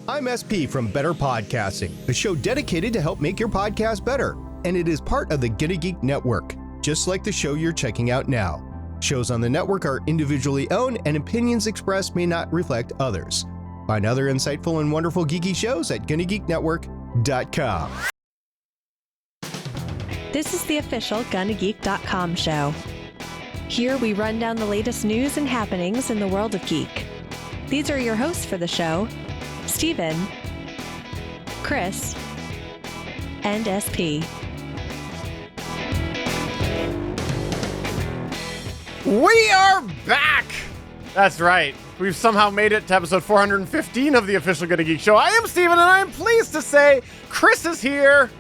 I'm SP from Better Podcasting, a show dedicated to help make your podcast better. And it is part of the GonnaGeek Network, just like the show you're checking out now. Shows on the network are individually owned, and opinions expressed may not reflect others. Find other insightful and wonderful geeky shows at GonnaGeekNetwork.com. This is the official GonnaGeek.com show. Here we run down the latest news and happenings in the world of geek. These are your hosts for the show, Steven, Chris, and SP. We are back! That's right. We've somehow made it to episode 415 of the official GonnaGeek Show. I am Steven, and I am pleased to say Chris is here.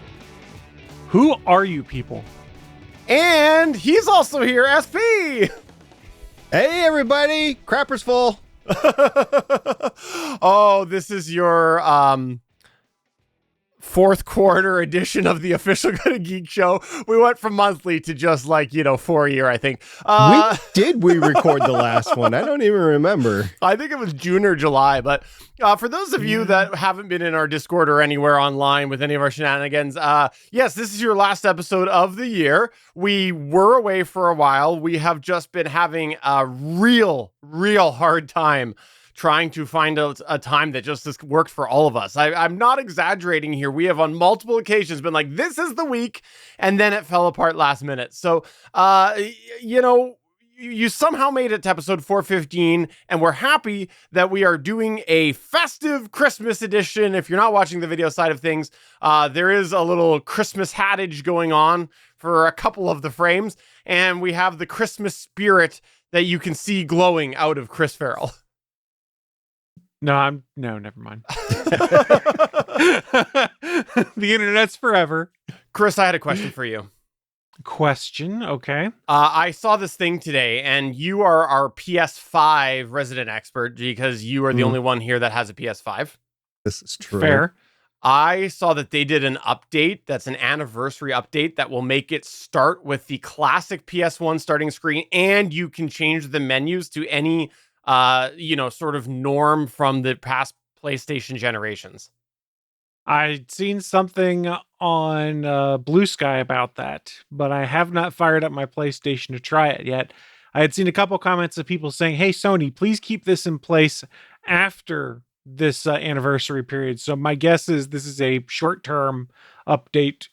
Who are you people? And he's also here, SP. Hey, everybody! Crapper's full. Oh, this is your fourth quarter edition of the official GonnaGeek Show. We went from monthly to just like, 4 a year, I think. We record the last one? I don't even remember. I think it was June or July, but for those of you that haven't been in our Discord or anywhere online with any of our shenanigans, yes, this is your last episode of the year. We were away for a while. We have just been having a real hard time trying to find a time that just worked for all of us. I'm not exaggerating here. We have on multiple occasions been like, this is the week, and then it fell apart last minute. So, you somehow made it to episode 415, and we're happy that we are doing a festive Christmas edition. If you're not watching the video side of things, there is a little Christmas hattage going on for a couple of the frames, and we have the Christmas spirit that you can see glowing out of Chris Farrell. No, never mind. The internet's forever. Chris, I had a question for you. Question, okay. I saw this thing today, and you are our PS5 resident expert because you are the only one here that has a PS5. This is true. Fair. I saw that they did an update that's an anniversary update that will make it start with the classic PS1 starting screen, and you can change the menus to any sort of norm from the past PlayStation generations. I'd seen something on Blue Sky about that, but I have not fired up my PlayStation to try it yet. I had seen a couple comments of people saying, hey, Sony, please keep this in place after this anniversary period. So my guess is this is a short-term update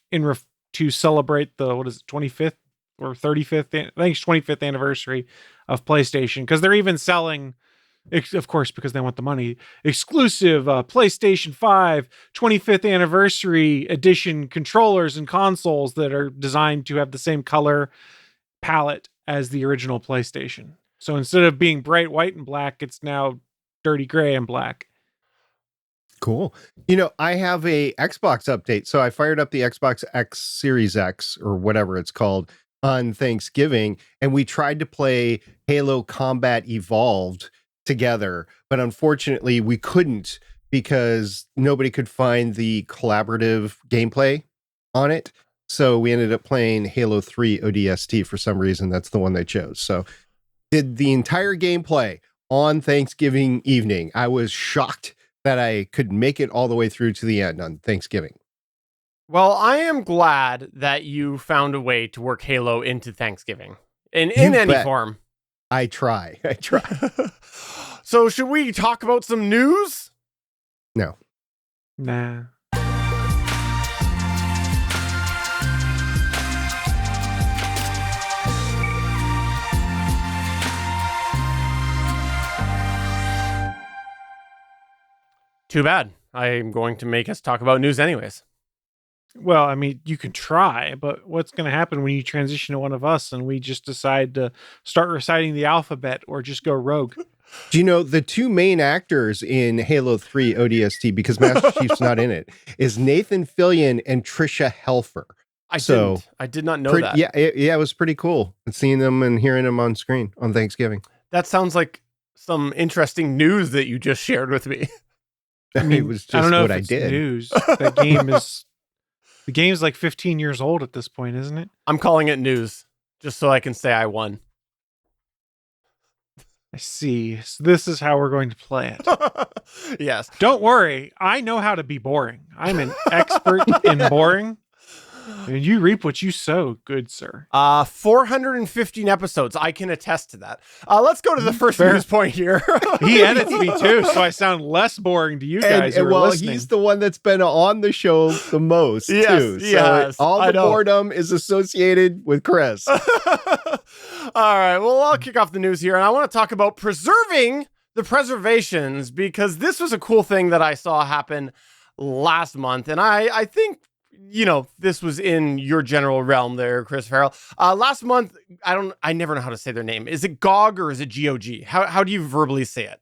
to celebrate the, 25th or 35th? I think it's 25th anniversary of PlayStation, because they're even selling, of course, because they want the money, exclusive PlayStation 5 25th anniversary edition controllers and consoles that are designed to have the same color palette as the original PlayStation. So instead of being bright white and black, it's now dirty gray and black. Cool. I have a Xbox update. So I fired up the Xbox X Series X or whatever it's called on Thanksgiving, and we tried to play Halo Combat Evolved together, but unfortunately we couldn't because nobody could find the collaborative gameplay on it. So we ended up playing Halo 3 ODST for some reason. That's the one they chose. So did the entire gameplay on Thanksgiving evening. I was shocked that I could make it all the way through to the end on Thanksgiving. Well, I am glad that you found a way to work Halo into Thanksgiving in any form. I try. So should we talk about some news? No. Nah. Too bad. I'm going to make us talk about news anyways. Well, I mean, you can try, but what's going to happen when you transition to one of us and we just decide to start reciting the alphabet or just go rogue? Do you know the two main actors in Halo 3 ODST, because Master Chief's not in it, is Nathan Fillion and Trisha Helfer. I did not know that. Yeah, it was pretty cool seeing them and hearing them on screen on Thanksgiving. That sounds like some interesting news that you just shared with me. I mean, it was just I don't know what if I it's did. News. That game is the game's like 15 years old at this point, isn't it? I'm calling it news just so I can say I won. I see. So this is how we're going to play it. Yes. Don't worry. I know how to be boring. I'm an expert in boring. And you reap what you sow, good sir. 415 episodes. I can attest to that. Let's go to the first news point here. He edits me too, so I sound less boring to you guys who are listening. He's the one that's been on the show the most, too. So yes, all the boredom is associated with Chris. All right, well, I'll kick off the news here, and I want to talk about preserving the preservations, because this was a cool thing that I saw happen last month, and I think, you know, this was in your general realm there, Chris Farrell. Last month, I never know how to say their name. Is it GOG or is it GOG? How do you verbally say it?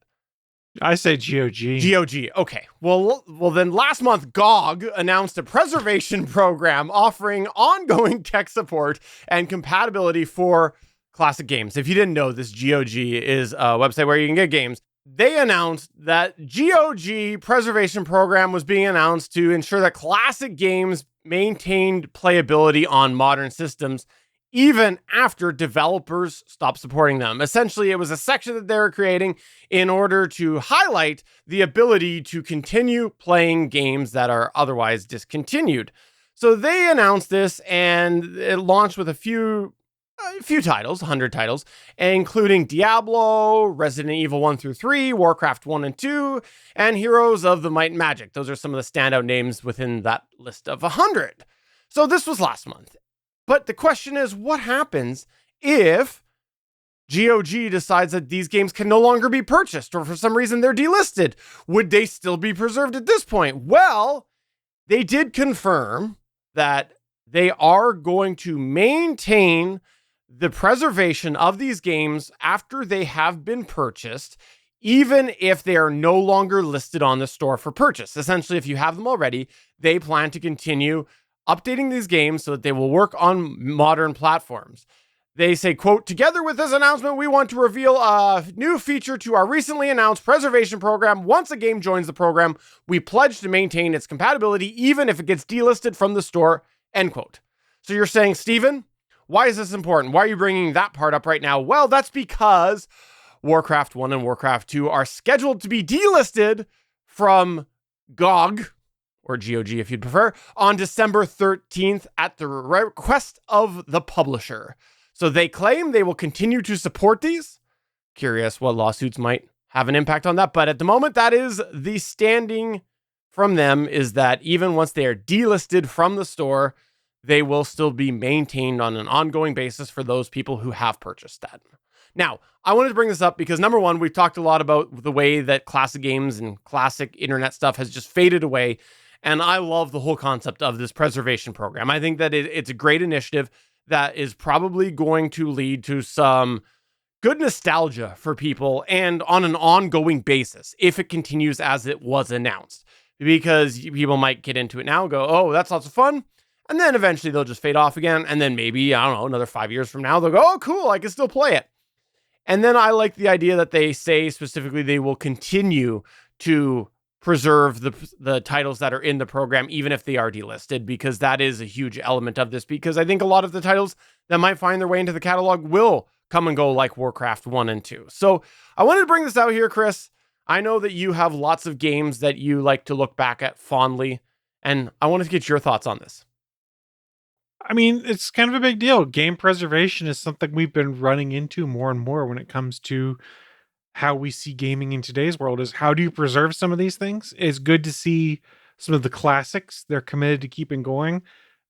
I say GOG. GOG. Okay. Well, then last month, GOG announced a preservation program offering ongoing tech support and compatibility for classic games. If you didn't know, this GOG is a website where you can get games. They announced that GOG preservation program was being announced to ensure that classic games maintained playability on modern systems, even after developers stopped supporting them. Essentially, it was a section that they were creating in order to highlight the ability to continue playing games that are otherwise discontinued. So they announced this, and it launched with a few titles, 100 titles, including Diablo, Resident Evil 1 through 3, Warcraft 1 and 2, and Heroes of the Might and Magic. Those are some of the standout names within that list of 100. So this was last month. But the question is, what happens if GOG decides that these games can no longer be purchased, or for some reason they're delisted? Would they still be preserved at this point? Well, they did confirm that they are going to maintain the preservation of these games after they have been purchased, even if they are no longer listed on the store for purchase. Essentially, if you have them already, they plan to continue updating these games so that they will work on modern platforms. They say, quote, "Together with this announcement, we want to reveal a new feature to our recently announced preservation program. Once a game joins the program, we pledge to maintain its compatibility even if it gets delisted from the store," end quote. So you're saying, Steven, why is this important? Why are you bringing that part up right now? Well, that's because Warcraft 1 and Warcraft 2 are scheduled to be delisted from GOG, or GOG if you'd prefer, on December 13th at the request of the publisher. So they claim they will continue to support these. Curious what lawsuits might have an impact on that. But at the moment, that is the standing from them, is that even once they are delisted from the store, they will still be maintained on an ongoing basis for those people who have purchased that. Now, I wanted to bring this up because, number one, we've talked a lot about the way that classic games and classic internet stuff has just faded away. And I love the whole concept of this preservation program. I think that it's a great initiative that is probably going to lead to some good nostalgia for people, and on an ongoing basis if it continues as it was announced. Because people might get into it now and go, oh, that's lots of fun. And then eventually they'll just fade off again. And then maybe, I don't know, another 5 years from now, they'll go, oh, cool, I can still play it. And then I like the idea that they say specifically they will continue to preserve the titles that are in the program, even if they are delisted, because that is a huge element of this. Because I think a lot of the titles that might find their way into the catalog will come and go, like Warcraft 1 and 2. So I wanted to bring this out here, Chris. I know that you have lots of games that you like to look back at fondly, and I wanted to get your thoughts on this. I mean, it's kind of a big deal. Game preservation is something we've been running into more and more when it comes to how we see gaming in today's world. Is how do you preserve some of these things? It's good to see some of the classics they're committed to keeping going,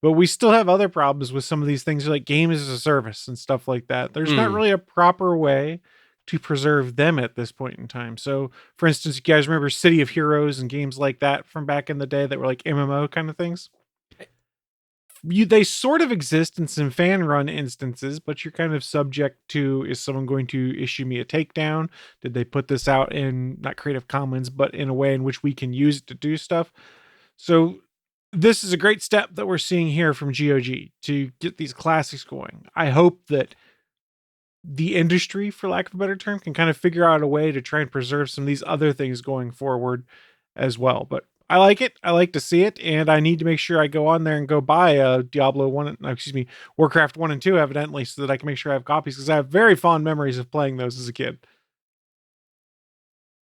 but we still have other problems with some of these things, like games as a service and stuff like that. There's not really a proper way to preserve them at this point in time. So, for instance, you guys remember City of Heroes and games like that from back in the day that were like MMO kind of things? They sort of exist in some fan run instances, but you're kind of subject to, is someone going to issue me a takedown? Did they put this out in not Creative Commons, but in a way in which we can use it to do stuff? So this is a great step that we're seeing here from GOG to get these classics going. I hope that the industry, for lack of a better term, can kind of figure out a way to try and preserve some of these other things going forward as well. But I like it. I like to see it, and I need to make sure I go on there and go buy a Warcraft 1 and 2, evidently, so that I can make sure I have copies, because I have very fond memories of playing those as a kid.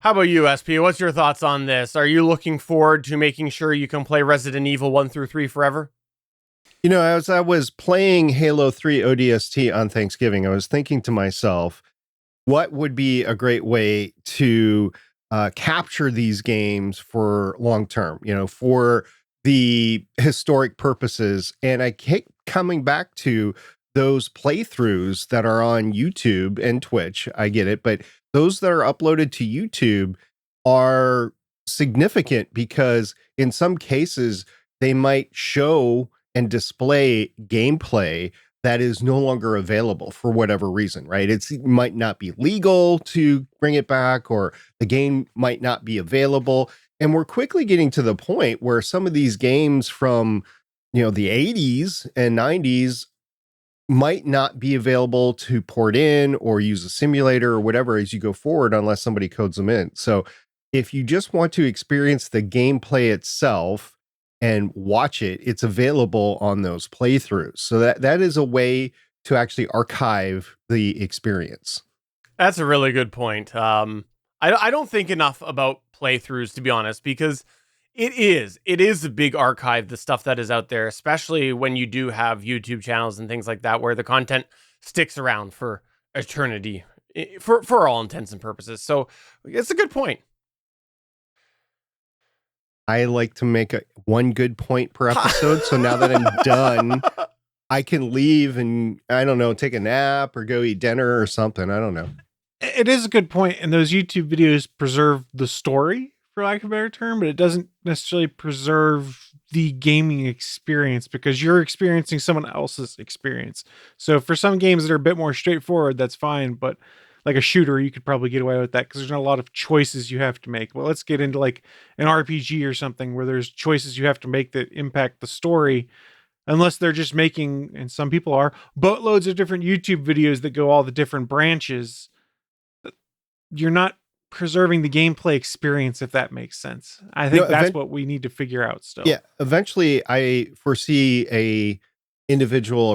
How about you, SP? What's your thoughts on this? Are you looking forward to making sure you can play Resident Evil 1 through 3 forever? You know, as I was playing Halo 3 ODST on Thanksgiving, I was thinking to myself, what would be a great way to capture these games for long term, for the historic purposes? And I keep coming back to those playthroughs that are on YouTube and Twitch. I get it, but those that are uploaded to YouTube are significant because in some cases they might show and display gameplay that is no longer available for whatever reason, right? It might not be legal to bring it back, or the game might not be available. And we're quickly getting to the point where some of these games from, the 80s and 90s might not be available to port in or use a simulator or whatever as you go forward, unless somebody codes them in. So if you just want to experience the gameplay itself and watch it, it's available on those playthroughs. So that is a way to actually archive the experience. That's a really good point. I don't think enough about playthroughs, to be honest, because it is a big archive, the stuff that is out there, especially when you do have YouTube channels and things like that, where the content sticks around for eternity, for all intents and purposes. So it's a good point. I like to make one good point per episode. So now that I'm done, I can leave and, I don't know, take a nap or go eat dinner or something. I don't know. It is a good point, and those YouTube videos preserve the story, for lack of a better term, but it doesn't necessarily preserve the gaming experience because you're experiencing someone else's experience. So for some games that are a bit more straightforward, that's fine, but like a shooter, you could probably get away with that because there's not a lot of choices you have to make. Well, let's get into like an RPG or something where there's choices you have to make that impact the story, unless they're just making, and some people are, boatloads of different YouTube videos that go all the different branches. You're not preserving the gameplay experience, if that makes sense. I think that's what we need to figure out still. Yeah, eventually I foresee a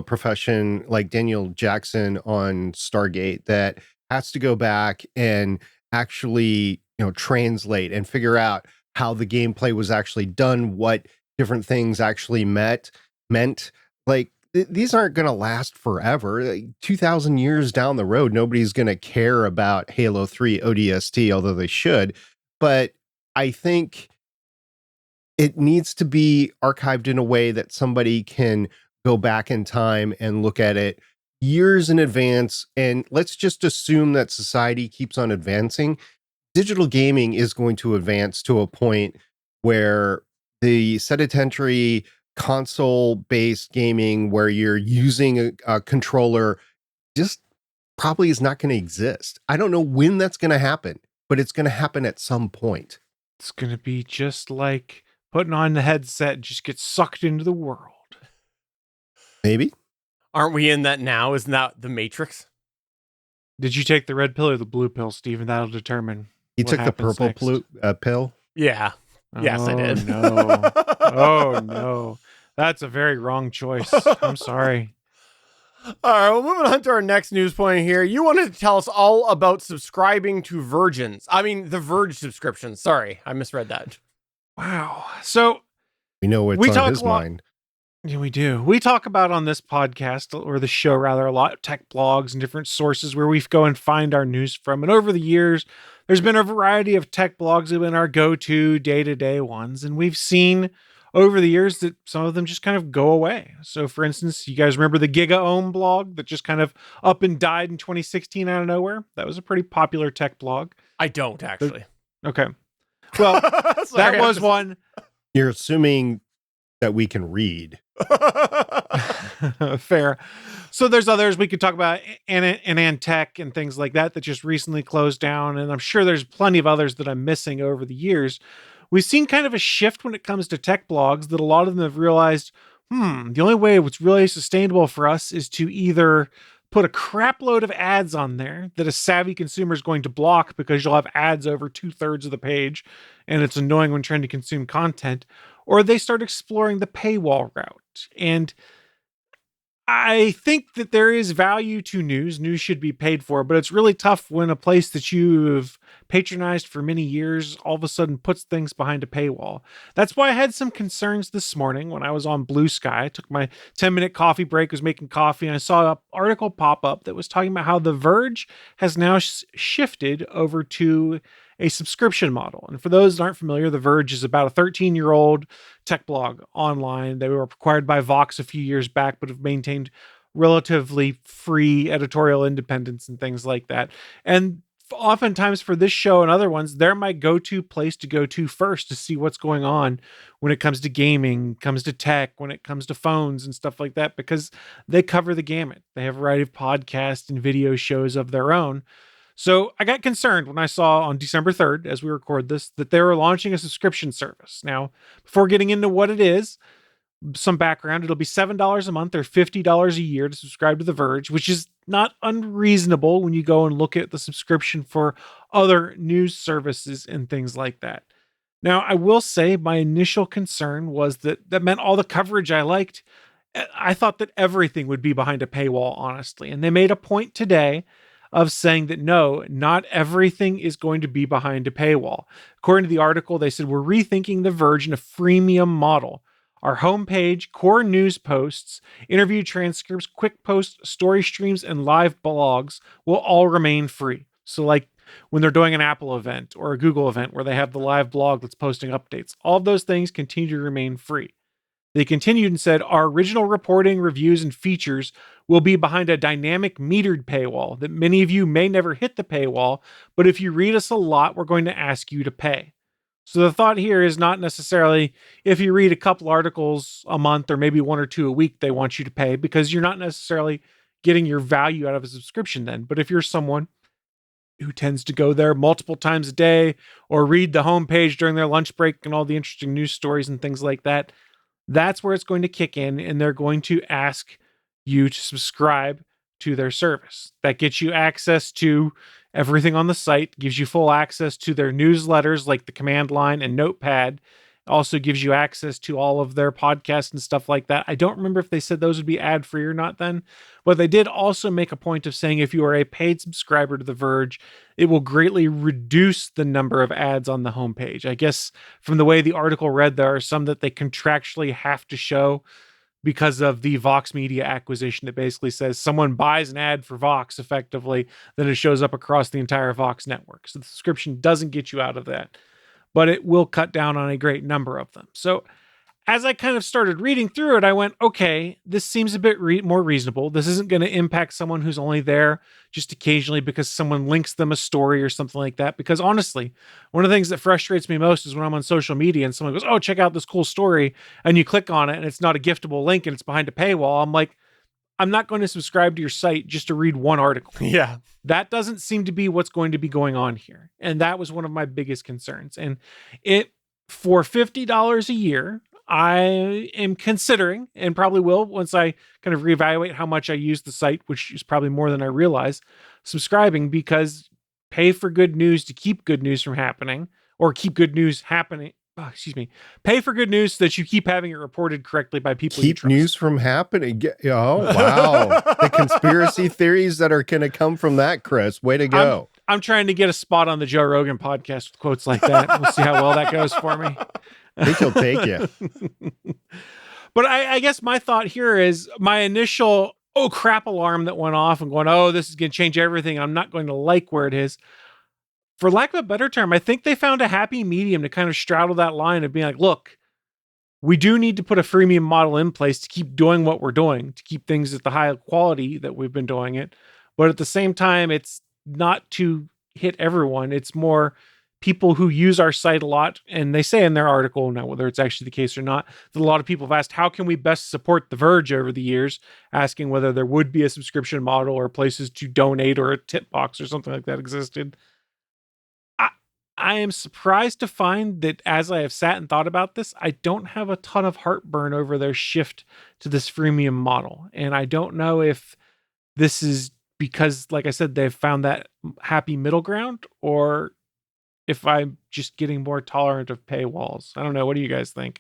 profession like Daniel Jackson on Stargate that has to go back and actually, translate and figure out how the gameplay was actually done, what different things actually meant. Like, these aren't going to last forever. Like, 2,000 years down the road, nobody's going to care about Halo 3 ODST, although they should. But I think it needs to be archived in a way that somebody can go back in time and look at it years in advance. And let's just assume that society keeps on advancing. Digital gaming is going to advance to a point where the sedentary console-based gaming where you're using a controller just probably is not going to exist. I don't know when that's going to happen, but it's going to happen at some point. It's going to be just like putting on the headset and just get sucked into the world. Maybe. Aren't we in that now? Isn't that the Matrix? Did you take the red pill or the blue pill, Steven? That'll determine. You took the purple pill? Yeah. Yes, I did. No. Oh, no. That's a very wrong choice. I'm sorry. All right, well, moving on to our next news point here. You wanted to tell us all about subscribing to the Verge subscription. Sorry, I misread that. Wow. So we know what's on his mind. Yeah, we do. We talk about on this podcast, or the show rather, a lot of tech blogs and different sources where we go and find our news from. And over the years, there's been a variety of tech blogs that have been our go-to day-to-day ones. And we've seen over the years that some of them just kind of go away. So for instance, you guys remember the Giga Ohm blog that just kind of up and died in 2016 out of nowhere? That was a pretty popular tech blog. I don't actually. Okay. Well, that was one. You're assuming that we can read. Fair. So there's others we could talk about, Antech and things like that just recently closed down. And I'm sure there's plenty of others that I'm missing over the years. We've seen kind of a shift when it comes to tech blogs that a lot of them have realized, the only way it's really sustainable for us is to either put a crap load of ads on there that a savvy consumer is going to block because you'll have ads over 2/3 of the page and it's annoying when trying to consume content, or they start exploring the paywall route. And I think that there is value to news. News should be paid for, but it's really tough when a place that you've patronized for many years all of a sudden puts things behind a paywall. That's why I had some concerns this morning when I was on Blue Sky. I took my 10-minute coffee break, was making coffee, and I saw an article pop up that was talking about how The Verge has now shifted over to a subscription model. And for those that aren't familiar, The Verge is about a 13-year-old tech blog online. They were acquired by Vox a few years back, but have maintained relatively free editorial independence and things like that. And oftentimes for this show and other ones, they're my go-to place to go to first to see what's going on when it comes to gaming, comes to tech, when it comes to phones and stuff like that, because they cover the gamut. They have a variety of podcasts and video shows of their own. So I got concerned when I saw on December 3rd, as we record this, that they were launching a subscription service. Now, before getting into what it is, some background, it'll be $7 a month or $50 a year to subscribe to The Verge, which is not unreasonable when you go and look at the subscription for other news services and things like that. Now, I will say my initial concern was that meant all the coverage I liked. I thought that everything would be behind a paywall, honestly. And they made a point today of saying that no, not everything is going to be behind a paywall. According to the article, they said, we're rethinking The Verge in a freemium model. Our homepage, core news posts, interview transcripts, quick posts, story streams, and live blogs will all remain free. So like when they're doing an Apple event or a Google event where they have the live blog that's posting updates, all of those things continue to remain free. They continued and said, our original reporting, reviews, and features will be behind a dynamic metered paywall that many of you may never hit the paywall, but if you read us a lot, we're going to ask you to pay. So the thought here is not necessarily if you read a couple articles a month or maybe one or two a week, they want you to pay, because you're not necessarily getting your value out of a subscription then. But if you're someone who tends to go there multiple times a day or read the homepage during their lunch break and all the interesting news stories and things like that, that's where it's going to kick in, and they're going to ask you to subscribe to their service. That gets you access to everything on the site, gives you full access to their newsletters like the command line and notepad. Also gives you access to all of their podcasts and stuff like that. I don't remember if they said those would be ad-free or not then, but they did also make a point of saying if you are a paid subscriber to The Verge, it will greatly reduce the number of ads on the homepage. I guess from the way the article read, there are some that they contractually have to show because of the Vox Media acquisition that basically says someone buys an ad for Vox effectively, then it shows up across the entire Vox network. So the subscription doesn't get you out of that, but it will cut down on a great number of them. So as I kind of started reading through it, I went, okay, this seems a bit more reasonable. This isn't going to impact someone who's only there just occasionally because someone links them a story or something like that. Because honestly, one of the things that frustrates me most is when I'm on social media and someone goes, oh, check out this cool story. And you click on it and it's not a giftable link and it's behind a paywall. I'm like, I'm not going to subscribe to your site just to read one article. Yeah. That doesn't seem to be what's going to be going on here. And that was one of my biggest concerns. And it, for $50 a year, I am considering, and probably will once I kind of reevaluate how much I use the site, which is probably more than I realize, subscribing, because pay for good news to keep good news from happening, or keep good news happening. Pay for good news so that you keep having it reported correctly by people you Keep trust. news from happening. Oh, wow. The conspiracy theories that are going to come from that, Chris. Way to go. I'm trying to get a spot on the Joe Rogan podcast with quotes like that. We'll see how well that goes for me. I think he'll take you. But I guess my thought here is my initial, oh crap alarm that went off and going, oh, this is going to change everything. I'm not going to like where it is. For lack of a better term, I think they found a happy medium to kind of straddle that line of being like, look, we do need to put a freemium model in place to keep doing what we're doing, to keep things at the high quality that we've been doing it. But at the same time, it's not to hit everyone. It's more people who use our site a lot. And they say in their article, now whether it's actually the case or not, that a lot of people have asked, how can we best support The Verge over the years, asking whether there would be a subscription model or places to donate or a tip box or something like that existed. I am surprised to find that as I have sat and thought about this, I don't have a ton of heartburn over their shift to this freemium model. And I don't know if this is because, like I said, they've found that happy middle ground, or if I'm just getting more tolerant of paywalls. I don't know. What do you guys think?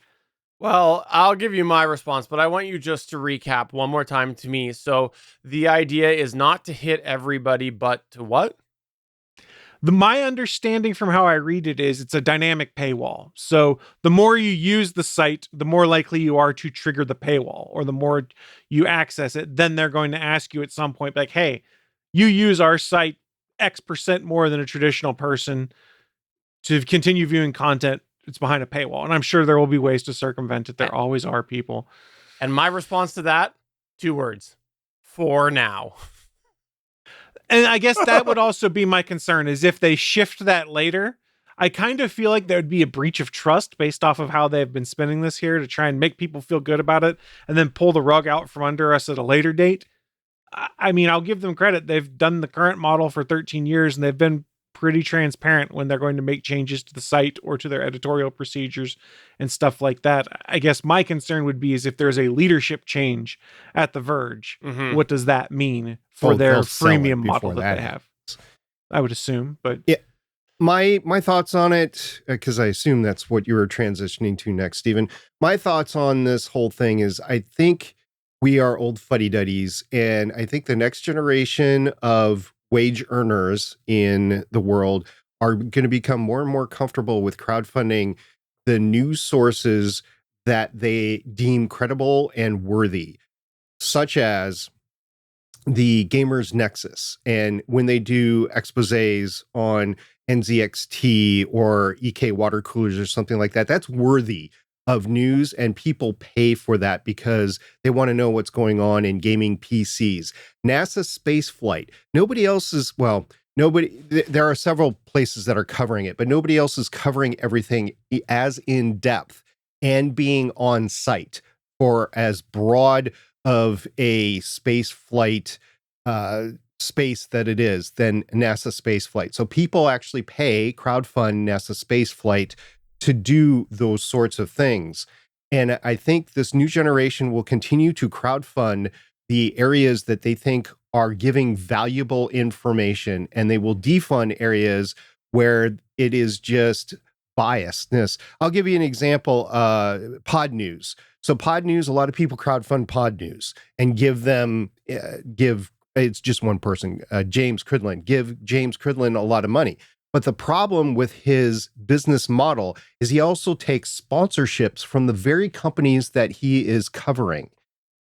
Well, I'll give you my response, but I want you just to recap one more time to me. So the idea is not to hit everybody, but to what? My understanding from how I read it is it's a dynamic paywall. So the more you use the site, the more likely you are to trigger the paywall, or the more you access it, then they're going to ask you at some point, like, hey, you use our site X% more than a traditional person to continue viewing content. It's behind a paywall. And I'm sure there will be ways to circumvent it. There always are people. And my response to that, 2 words: for now. And I guess that would also be my concern, is if they shift that later, I kind of feel like there would be a breach of trust based off of how they've been spinning this here to try and make people feel good about it and then pull the rug out from under us at a later date. I mean, I'll give them credit. They've done the current model for 13 years and they've been pretty transparent when they're going to make changes to the site or to their editorial procedures and stuff like that. I guess my concern would be is if there's a leadership change at the Verge, what does that mean for their freemium model that they have? I would assume, but yeah, my thoughts on it, because I assume that's what you were transitioning to next, Stephen. My thoughts on this whole thing is I think we are old fuddy-duddies, and I think the next generation of wage earners in the world are going to become more and more comfortable with crowdfunding the news sources that they deem credible and worthy, such as the Gamers Nexus. And when they do exposés on NZXT or EK water coolers or something like that, that's worthy of news, and people pay for that because they want to know what's going on in gaming PCs. NASA space flight. Nobody else is, well, there are several places that are covering it, but nobody else is covering everything as in depth and being on site for as broad of a space flight space that it is than NASA space flight. So people actually crowdfund NASA space flight to do those sorts of things. And I think this new generation will continue to crowdfund the areas that they think are giving valuable information, and they will defund areas where it is just biasness. I'll give you an example, Pod News. So Pod News, a lot of people crowdfund Pod News and give it's just one person, James Cridland, give James Cridland a lot of money. But the problem with his business model is he also takes sponsorships from the very companies that he is covering.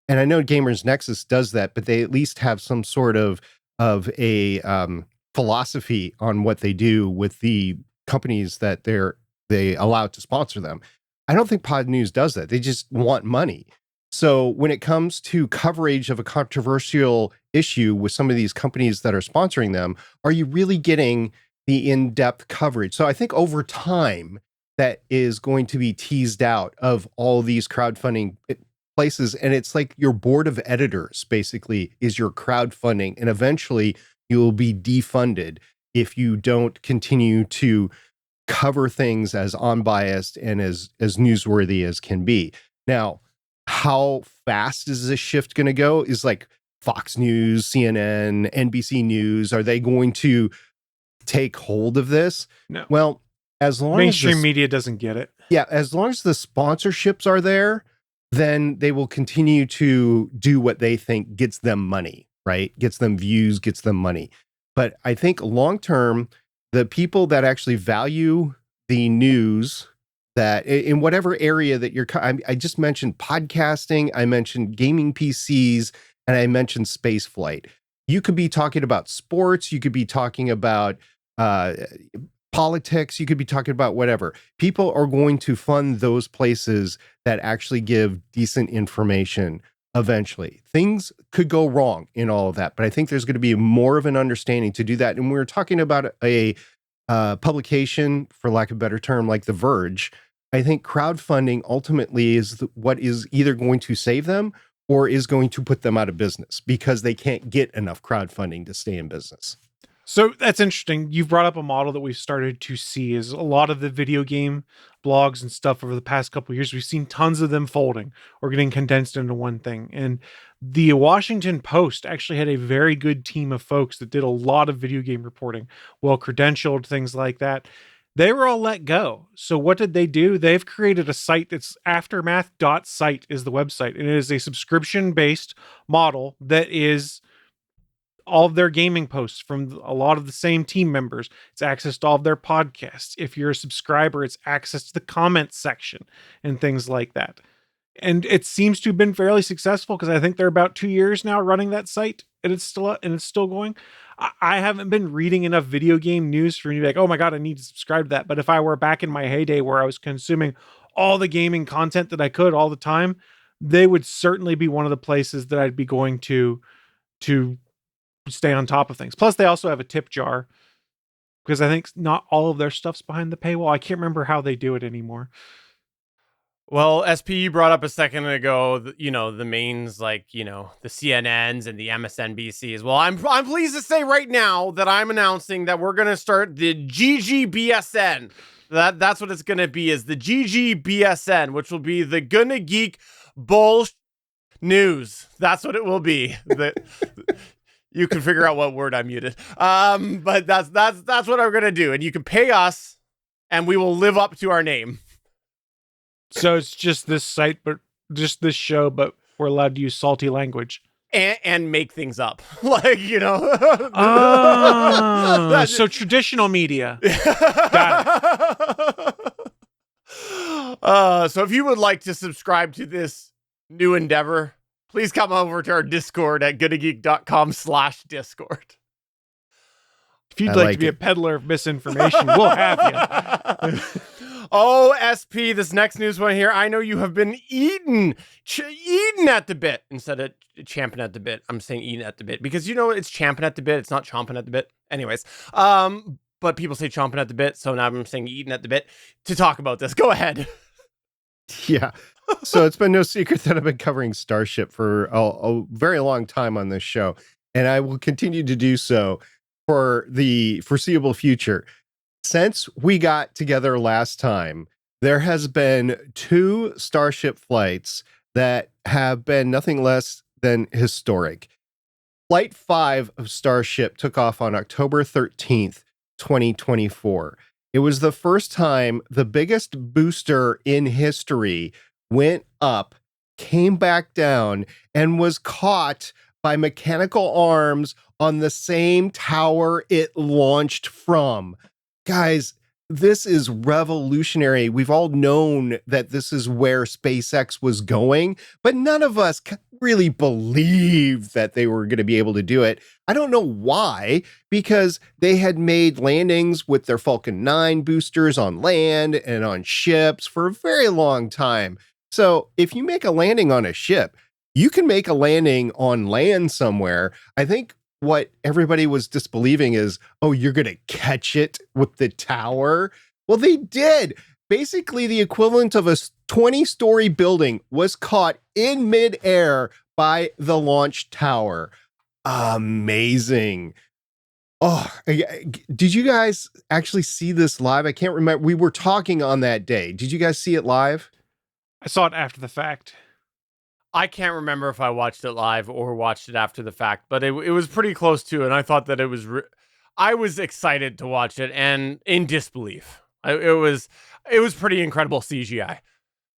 And I know Gamers Nexus does that, but they at least have some sort of a philosophy on what they do with the companies that they allow to sponsor them. I don't think Pod News does that. They just want money. So when it comes to coverage of a controversial issue with some of these companies that are sponsoring them, are you really getting the in-depth coverage? So I think over time that is going to be teased out of all these crowdfunding places. And it's like your board of editors basically is your crowdfunding. And eventually you will be defunded if you don't continue to cover things as unbiased and as newsworthy as can be. Now, how fast is this shift going to go? Is like Fox News, CNN, NBC News, are they going to take hold of this? No. Well, as long mainstream media doesn't get it. Yeah, as long as the sponsorships are there, then they will continue to do what they think gets them money, right? Gets them views, gets them money. But I think long term, the people that actually value the news, that in whatever area that I just mentioned podcasting, I mentioned gaming PCs, and I mentioned space flight. You could be talking about sports, you could be talking about politics, you could be talking about whatever. People are going to fund those places that actually give decent information eventually. Things could go wrong in all of that, but I think there's going to be more of an understanding to do that. And we were talking about a publication, for lack of a better term, like The Verge. I think crowdfunding ultimately is what is either going to save them or is going to put them out of business because they can't get enough crowdfunding to stay in business. So that's interesting. You've brought up a model that we've started to see is a lot of the video game blogs and stuff over the past couple of years. We've seen tons of them folding or getting condensed into one thing. And the Washington Post actually had a very good team of folks that did a lot of video game reporting, well-credentialed, things like that. They were all let go. So what did they do? They've created a site that's aftermath.site is the website. And it is a subscription-based model that is all of their gaming posts from a lot of the same team members. It's access to all of their podcasts. If you're a subscriber, it's access to the comments section and things like that. And it seems to have been fairly successful because I think they're about 2 years now running that site, and it's still going. I haven't been reading enough video game news for me to be like, oh my God, I need to subscribe to that. But if I were back in my heyday where I was consuming all the gaming content that I could all the time, they would certainly be one of the places that I'd be going to stay on top of things. Plus, they also have a tip jar because I think not all of their stuff's behind the paywall. I can't remember how they do it anymore. Well, SP brought up a second ago, the mains like, the CNNs and the MSNBCs. Well, I'm pleased to say right now that I'm announcing that we're going to start the GGBSN. That's what it's going to be, is the GGBSN, which will be the GonnaGeek Bullshit News. That's what it will be. You can figure out what word I muted. But that's what I'm going to do. And you can pay us and we will live up to our name. So it's just this site, but just this show, but we're allowed to use salty language. And make things up. Like, so traditional media. Got it. So if you would like to subscribe to this new endeavor, please come over to our Discord at GonnaGeek.com/Discord. If you'd like to be a peddler of misinformation, we'll have you. Oh, SP, this next news one here. I know you have been eating at the bit instead of champing at the bit. I'm saying eating at the bit because it's champing at the bit. It's not chomping at the bit. Anyways, but people say chomping at the bit, so now I'm saying eating at the bit to talk about this. Go ahead. Yeah. So it's been no secret that I've been covering Starship for a very long time on this show, and I will continue to do so for the foreseeable future. Since we got together last time, there has been 2 Starship flights that have been nothing less than historic. Flight 5 of Starship took off on October 13th, 2024. It was the first time the biggest booster in history went up, came back down, and was caught by mechanical arms on the same tower it launched from. Guys, this is revolutionary. We've all known that this is where SpaceX was going, but none of us really believed that they were going to be able to do it. I don't know why, because they had made landings with their Falcon 9 boosters on land and on ships for a very long time. So if you make a landing on a ship, you can make a landing on land somewhere. I think what everybody was disbelieving is, oh, you're going to catch it with the tower. Well, they did. Basically, the equivalent of a 20-story building was caught in midair by the launch tower. Amazing. Oh, did you guys actually see this live? I can't remember. We were talking on that day. Did you guys see it live? I saw it after the fact. I can't remember if I watched it live or watched it after the fact, but it was pretty close to, and I thought that it was. I was excited to watch it and in disbelief. It was pretty incredible CGI.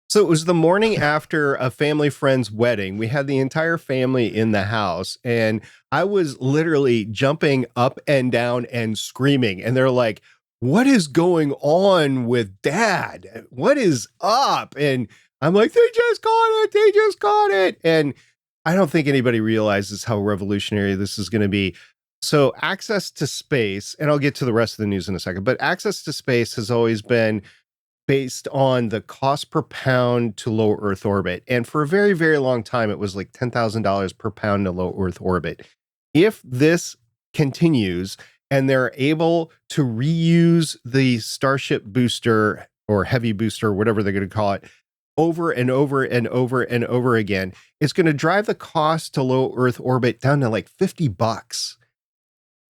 So it was the morning after a family friend's wedding. We had the entire family in the house, and I was literally jumping up and down and screaming. And they're like, "What is going on with Dad? What is up?" And I'm like, they just caught it. And I don't think anybody realizes how revolutionary this is going to be. So access to space, and I'll get to the rest of the news in a second, but access to space has always been based on the cost per pound to low Earth orbit. And for a very, very long time, it was like $10,000 per pound to low Earth orbit. If this continues and they're able to reuse the Starship booster or heavy booster, whatever they're going to call it, over and over and over and over again, it's going to drive the cost to low Earth orbit down to like $50.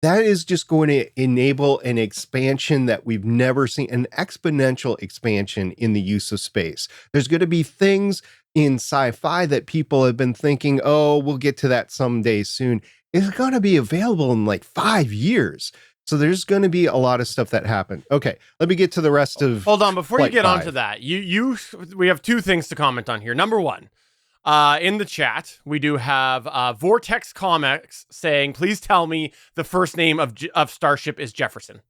That is just going to enable an expansion that we've never seen, an exponential expansion in the use of space. There's going to be things in sci-fi that people have been thinking, oh, we'll get to that someday soon. It's going to be available in like 5 years. So there's going to be a lot of stuff that happened. Okay, let me get to the rest of. Hold on, before you get Flight onto that, we have 2 things to comment on here. Number 1, In the chat, we do have Vortex Comics saying, please tell me the first name of Starship is Jefferson.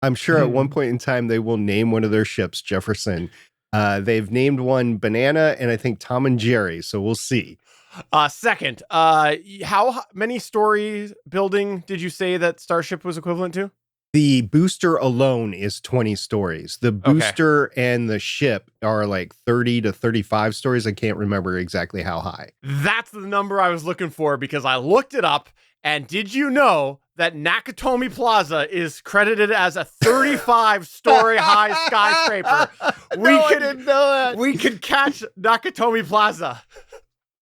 I'm sure at one point in time they will name one of their ships Jefferson. They've named one Banana and I think Tom and Jerry, so we'll see. Second, how many story building did you say that Starship was equivalent to? The booster alone is 20 stories. The booster and the ship are like 30 to 35 stories. I can't remember exactly how high. That's the number I was looking for because I looked it up. And did you know that Nakatomi Plaza is credited as a 35-story high skyscraper? I didn't know that. We could catch Nakatomi Plaza.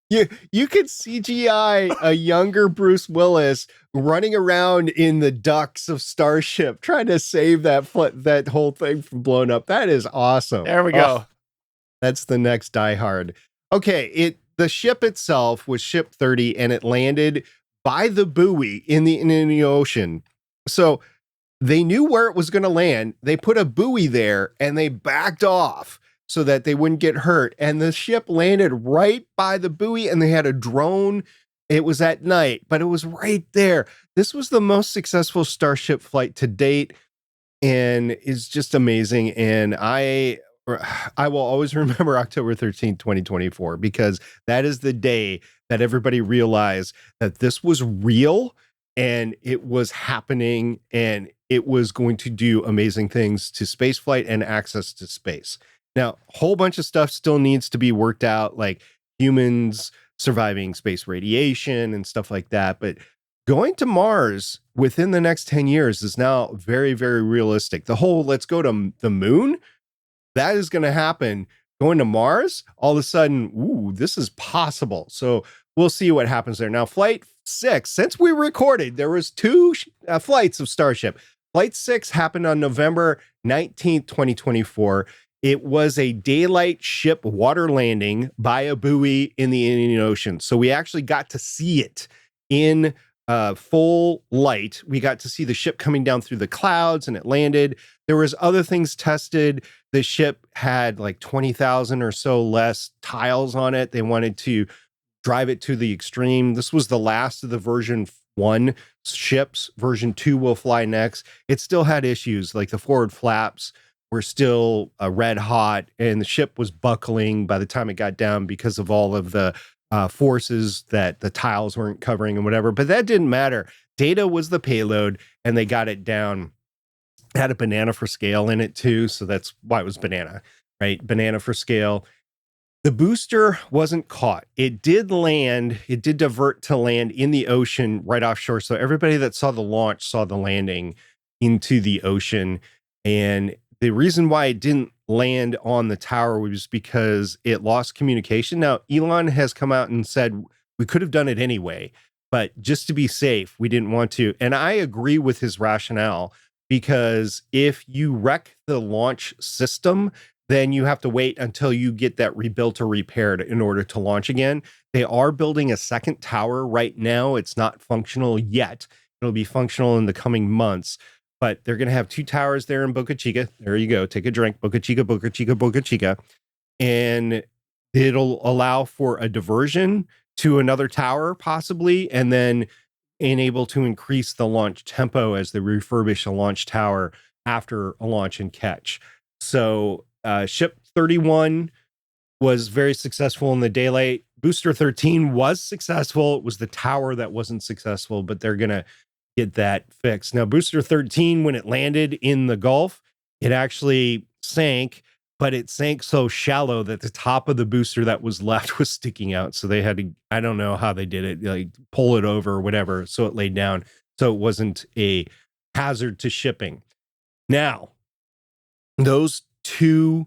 You could CGI a younger Bruce Willis running around in the ducts of Starship trying to save that whole thing from blowing up. That is awesome. There we go. That's the next Die Hard. Okay, the ship itself was Ship 30 and it landed by the buoy in the ocean. So they knew where it was going to land. They put a buoy there and they backed off so that they wouldn't get hurt. And the ship landed right by the buoy and they had a drone. It was at night, but it was right there. This was the most successful Starship flight to date and is just amazing. And I will always remember October 13th, 2024, because that is the day that everybody realized that this was real and it was happening and it was going to do amazing things to spaceflight and access to space. Now, a whole bunch of stuff still needs to be worked out, like humans surviving space radiation and stuff like that. But going to Mars within the next 10 years is now very, very realistic. The whole let's go to the moon, that is going to happen. Going to Mars, all of a sudden, ooh, this is possible. So we'll see what happens there. Now, Flight 6, since we recorded, there was 2 flights of Starship. Flight 6 happened on November 19th, 2024. It was a daylight ship water landing by a buoy in the Indian Ocean. So we actually got to see it in full light. We got to see the ship coming down through the clouds and it landed. There was other things tested. The ship had like 20,000 or so less tiles on it. They wanted to drive it to the extreme. This was the last of the version 1 ships. Version 2 will fly next. It still had issues, like the forward flaps were still red hot and the ship was buckling by the time it got down because of all of the forces that the tiles weren't covering and whatever. But that didn't matter. Data was the payload and they got it down. It had a banana for scale in it too. So that's why it was banana, right? Banana for scale. The booster wasn't caught. It did land. It did divert to land in the ocean right offshore. So everybody that saw the launch saw the landing into the ocean. And the reason why it didn't land on the tower was because it lost communication. Now, Elon has come out and said we could have done it anyway, but just to be safe, we didn't want to. And I agree with his rationale because if you wreck the launch system, then you have to wait until you get that rebuilt or repaired in order to launch again. They are building a second tower right now. It's not functional yet. It'll be functional in the coming months. But they're going to have 2 towers there in Boca Chica. There you go. Take a drink. Boca Chica, Boca Chica, Boca Chica. And it'll allow for a diversion to another tower, possibly, and then enable to increase the launch tempo as they refurbish a launch tower after a launch and catch. So Ship 31 was very successful in the daylight. Booster 13 was successful. It was the tower that wasn't successful, but they're going to get that fixed. Now, Booster 13, when it landed in the Gulf, it actually sank, but it sank so shallow that the top of the booster that was left was sticking out. So they had to, I don't know how they did it, like pull it over or whatever. So it laid down. So it wasn't a hazard to shipping. Now, those 2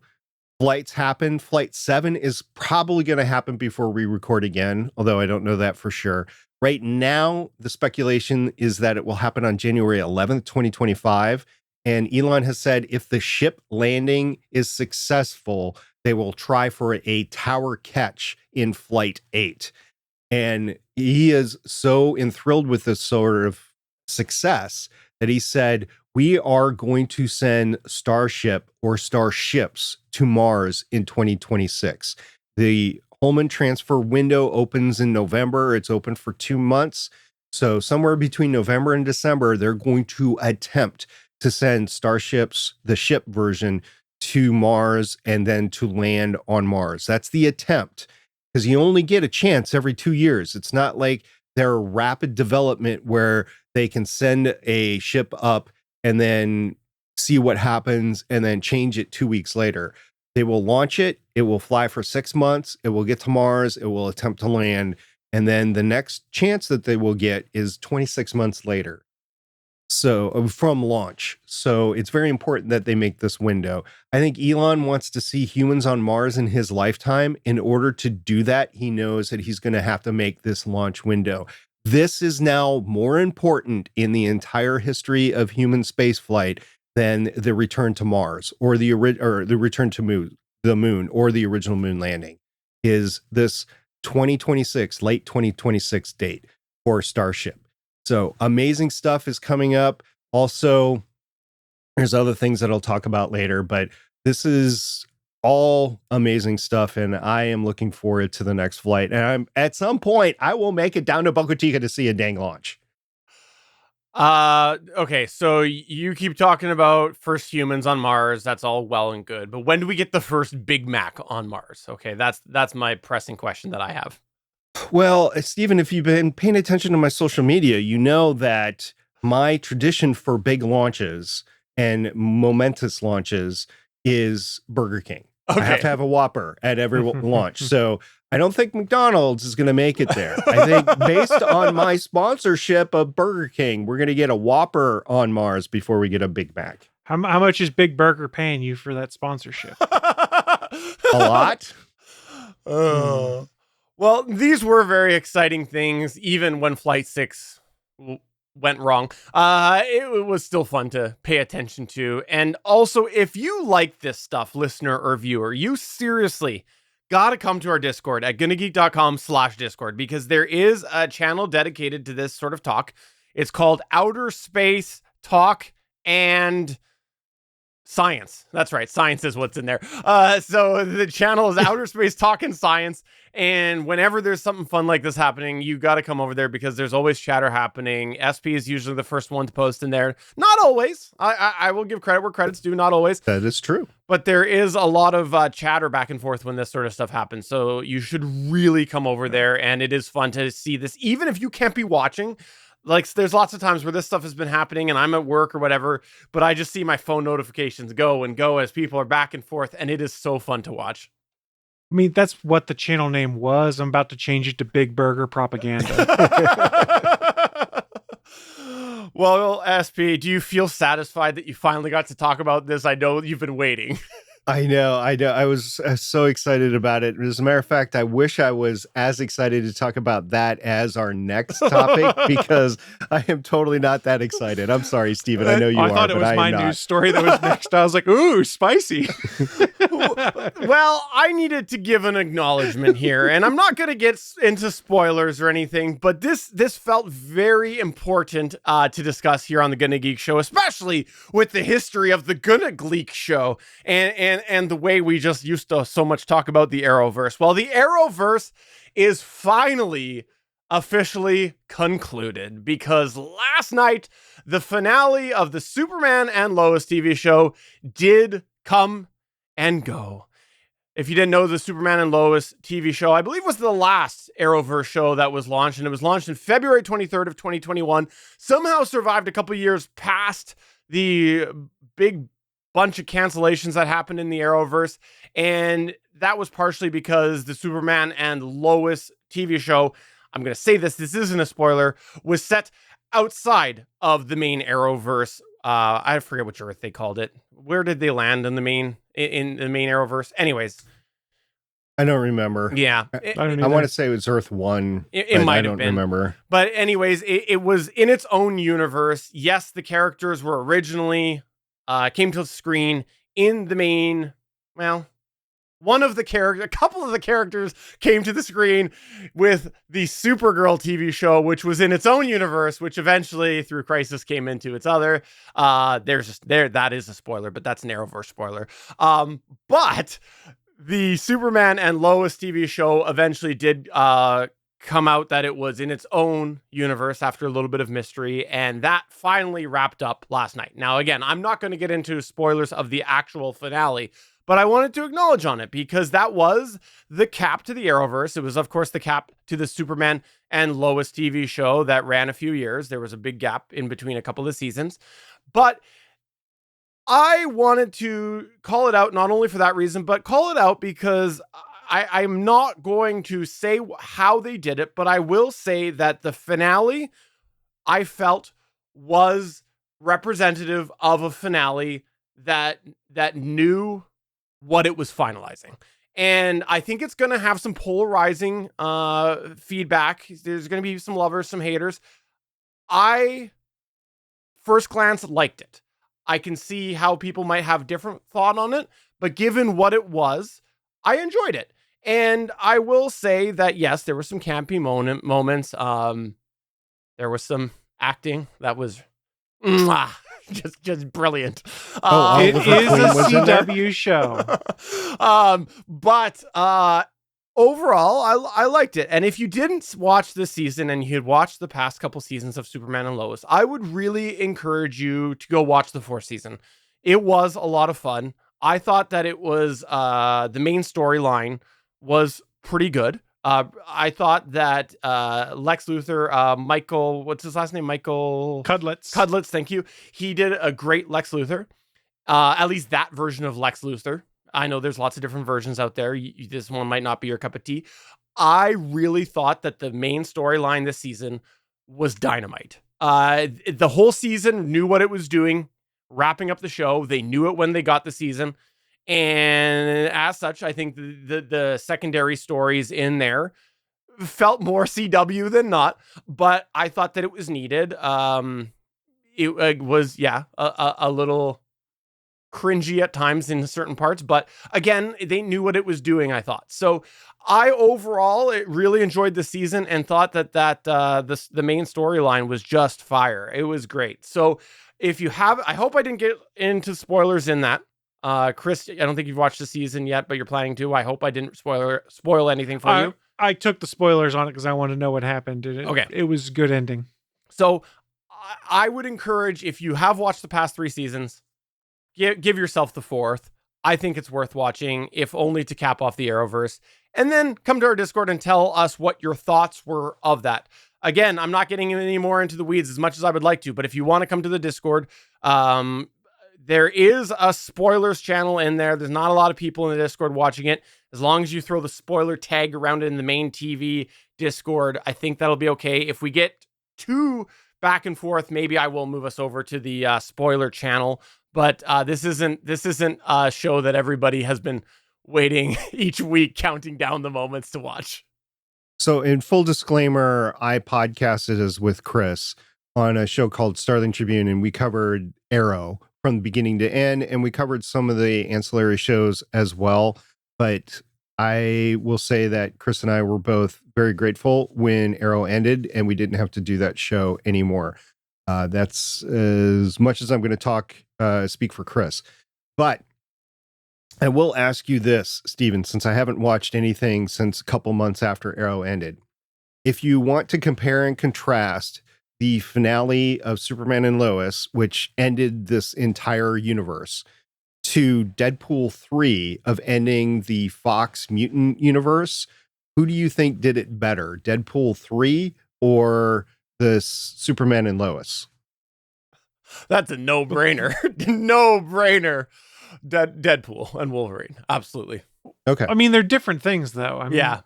flights happened. Flight 7 is probably going to happen before we record again, although I don't know that for sure. Right now, the speculation is that it will happen on January 11th, 2025. And Elon has said if the ship landing is successful, they will try for a tower catch in Flight 8. And he is so enthralled with this sort of success that he said, we are going to send Starship or starships to Mars in 2026. The Pullman transfer window opens in November. It's open for 2 months. So somewhere between November and December, they're going to attempt to send starships, the ship version, to Mars and then to land on Mars. That's the attempt, because you only get a chance every 2 years. It's not like they're rapid development where they can send a ship up and then see what happens and then change it 2 weeks later. They will launch it. It will fly for 6 months. It will get to Mars. It will attempt to land. And then the next chance that they will get is 26 months later. So from launch. So it's very important that they make this window. I think Elon wants to see humans on Mars in his lifetime. In order to do that, he knows that he's going to have to make this launch window. This is now more important in the entire history of human spaceflight than the return to Mars or the return to the moon or the original moon landing. Is this 2026, late 2026 date for Starship. So amazing stuff is coming up. Also, there's other things that I'll talk about later, but this is all amazing stuff, and I am looking forward to the next flight. And at some point, I will make it down to Boca Chica to see a dang launch. Okay, so you keep talking about first humans on Mars. That's all well and good, but when do we get the first Big Mac on Mars? Okay, that's my pressing question that I have. Well, Stephen, if you've been paying attention to my social media, you know that my tradition for big launches and momentous launches is Burger King. Okay. I have to have a Whopper at every launch. So I don't think McDonald's is going to make it there. I think based on my sponsorship of Burger King, we're going to get a Whopper on Mars before we get a Big Mac. How much is Big Burger paying you for that sponsorship? A lot. Well, these were very exciting things, even when Flight 6 went wrong. It was still fun to pay attention to. And also, if you like this stuff, listener or viewer, you seriously got to come to our Discord at GonnaGeek.com/Discord, because there is a channel dedicated to this sort of talk. It's called Outer Space Talk and Science. That's right. Science is what's in there. So the channel is Outer Space Talk and Science. And whenever there's something fun like this happening, you got to come over there, because there's always chatter happening. SP is usually the first one to post in there. Not always. I will give credit where credit's due. Not always. That is true. But there is a lot of chatter back and forth when this sort of stuff happens. So you should really come over there. And it is fun to see this, even if you can't be watching. Like, there's lots of times where this stuff has been happening and I'm at work or whatever, but I just see my phone notifications go and go as people are back and forth, and it is so fun to watch. I mean, that's what the channel name was. I'm about to change it to Big Burger Propaganda. Well, SP, do you feel satisfied that you finally got to talk about this? I know you've been waiting. I know. I was so excited about it. As a matter of fact, I wish I was as excited to talk about that as our next topic, because I am totally not that excited. I'm sorry, Stephen. I know you are. I thought it was my news story that was next. I was like, ooh, spicy. Well, I needed to give an acknowledgement here, and I'm not going to get into spoilers or anything, but this felt very important to discuss here on the GonnaGeek Show, especially with the history of the GonnaGeek Show and the way we just used to so much talk about the Arrowverse. Well, the Arrowverse is finally officially concluded, because last night, the finale of the Superman and Lois TV show did come and go. If you didn't know, the Superman and Lois TV show, I believe, was the last Arrowverse show that was launched, and it was launched in February 23rd of 2021. Somehow survived a couple years past the big bunch of cancellations that happened in the Arrowverse, and that was partially because the Superman and Lois TV show, I'm going to say this isn't a spoiler, was set outside of the main Arrowverse. I forget which Earth they called it. Where did they land in the main Arrowverse? Anyways, I don't remember. Yeah, I want to say it was Earth 1. It might have been. I don't remember. But anyways, it was in its own universe. Yes, the characters were originally came to the screen in the main. Well, a couple of the characters came to the screen with the Supergirl TV show, which was in its own universe, which eventually, through Crisis, came into its other. That is a spoiler, but that's an Arrowverse spoiler. But the Superman and Lois TV show eventually did come out that it was in its own universe after a little bit of mystery, and that finally wrapped up last night. Now, again, I'm not going to get into spoilers of the actual finale, but I wanted to acknowledge on it because that was the cap to the Arrowverse. It was, of course, the cap to the Superman and Lois TV show that ran a few years. There was a big gap in between a couple of seasons, but I wanted to call it out not only for that reason, but call it out because I'm not going to say how they did it, but I will say that the finale I felt was representative of a finale that knew what it was finalizing. And I think it's going to have some polarizing feedback. There's going to be some lovers, some haters. I, first glance, liked it. I can see how people might have different thought on it, but given what it was, I enjoyed it. And I will say that, yes, there were some campy moments. There was some acting that was just brilliant. It is a CW show. But overall, I liked it. And if you didn't watch this season and you had watched the past couple seasons of Superman and Lois, I would really encourage you to go watch the fourth season. It was a lot of fun. I thought that it was the main storyline was pretty good. I thought that Lex Luthor, Michael, what's his last name? Michael Cudlitz, thank you. He did a great Lex Luthor. At least that version of Lex Luthor. I know there's lots of different versions out there. This one might not be your cup of tea. I really thought that the main storyline this season was dynamite. The whole season knew what it was doing, wrapping up the show. They knew it when they got the season. And as such, I think the secondary stories in there felt more CW than not, but I thought that it was needed. It was, a little cringy at times in certain parts, but again, they knew what it was doing, I thought. So I overall really enjoyed the season and thought that the main storyline was just fire. It was great. So if you have, I hope I didn't get into spoilers in that. Chris, I don't think you've watched the season yet, but you're planning to. I hope I didn't spoil anything for you. I took the spoilers on it because I want to know what happened. Okay. It was a good ending. So I would encourage, if you have watched the past 3 seasons, give yourself the 4th. I think it's worth watching, if only to cap off the Arrowverse. And then come to our Discord and tell us what your thoughts were of that. Again, I'm not getting any more into the weeds as much as I would like to, but if you want to come to the Discord, there is a spoilers channel in there. There's not a lot of people in the Discord watching it. As long as you throw the spoiler tag around it in the main TV Discord, I think that'll be okay. If we get too back and forth, maybe I will move us over to the spoiler channel. But this isn't a show that everybody has been waiting each week, counting down the moments to watch. So in full disclaimer, I podcasted as with Chris on a show called Starling Tribune, and we covered Arrow from the beginning to end, and we covered some of the ancillary shows as well. But I will say that Chris and I were both very grateful when Arrow ended and we didn't have to do that show anymore. That's as much as I'm going to speak for Chris. But I will ask you this, Stephen, since I haven't watched anything since a couple months after Arrow ended. If you want to compare and contrast the finale of Superman and Lois, which ended this entire universe, to Deadpool 3 of ending the Fox mutant universe, who do you think did it better, Deadpool 3 or the Superman and Lois? That's a no-brainer. No-brainer. Deadpool and Wolverine. Absolutely. Okay. I mean, they're different things, though. Yeah.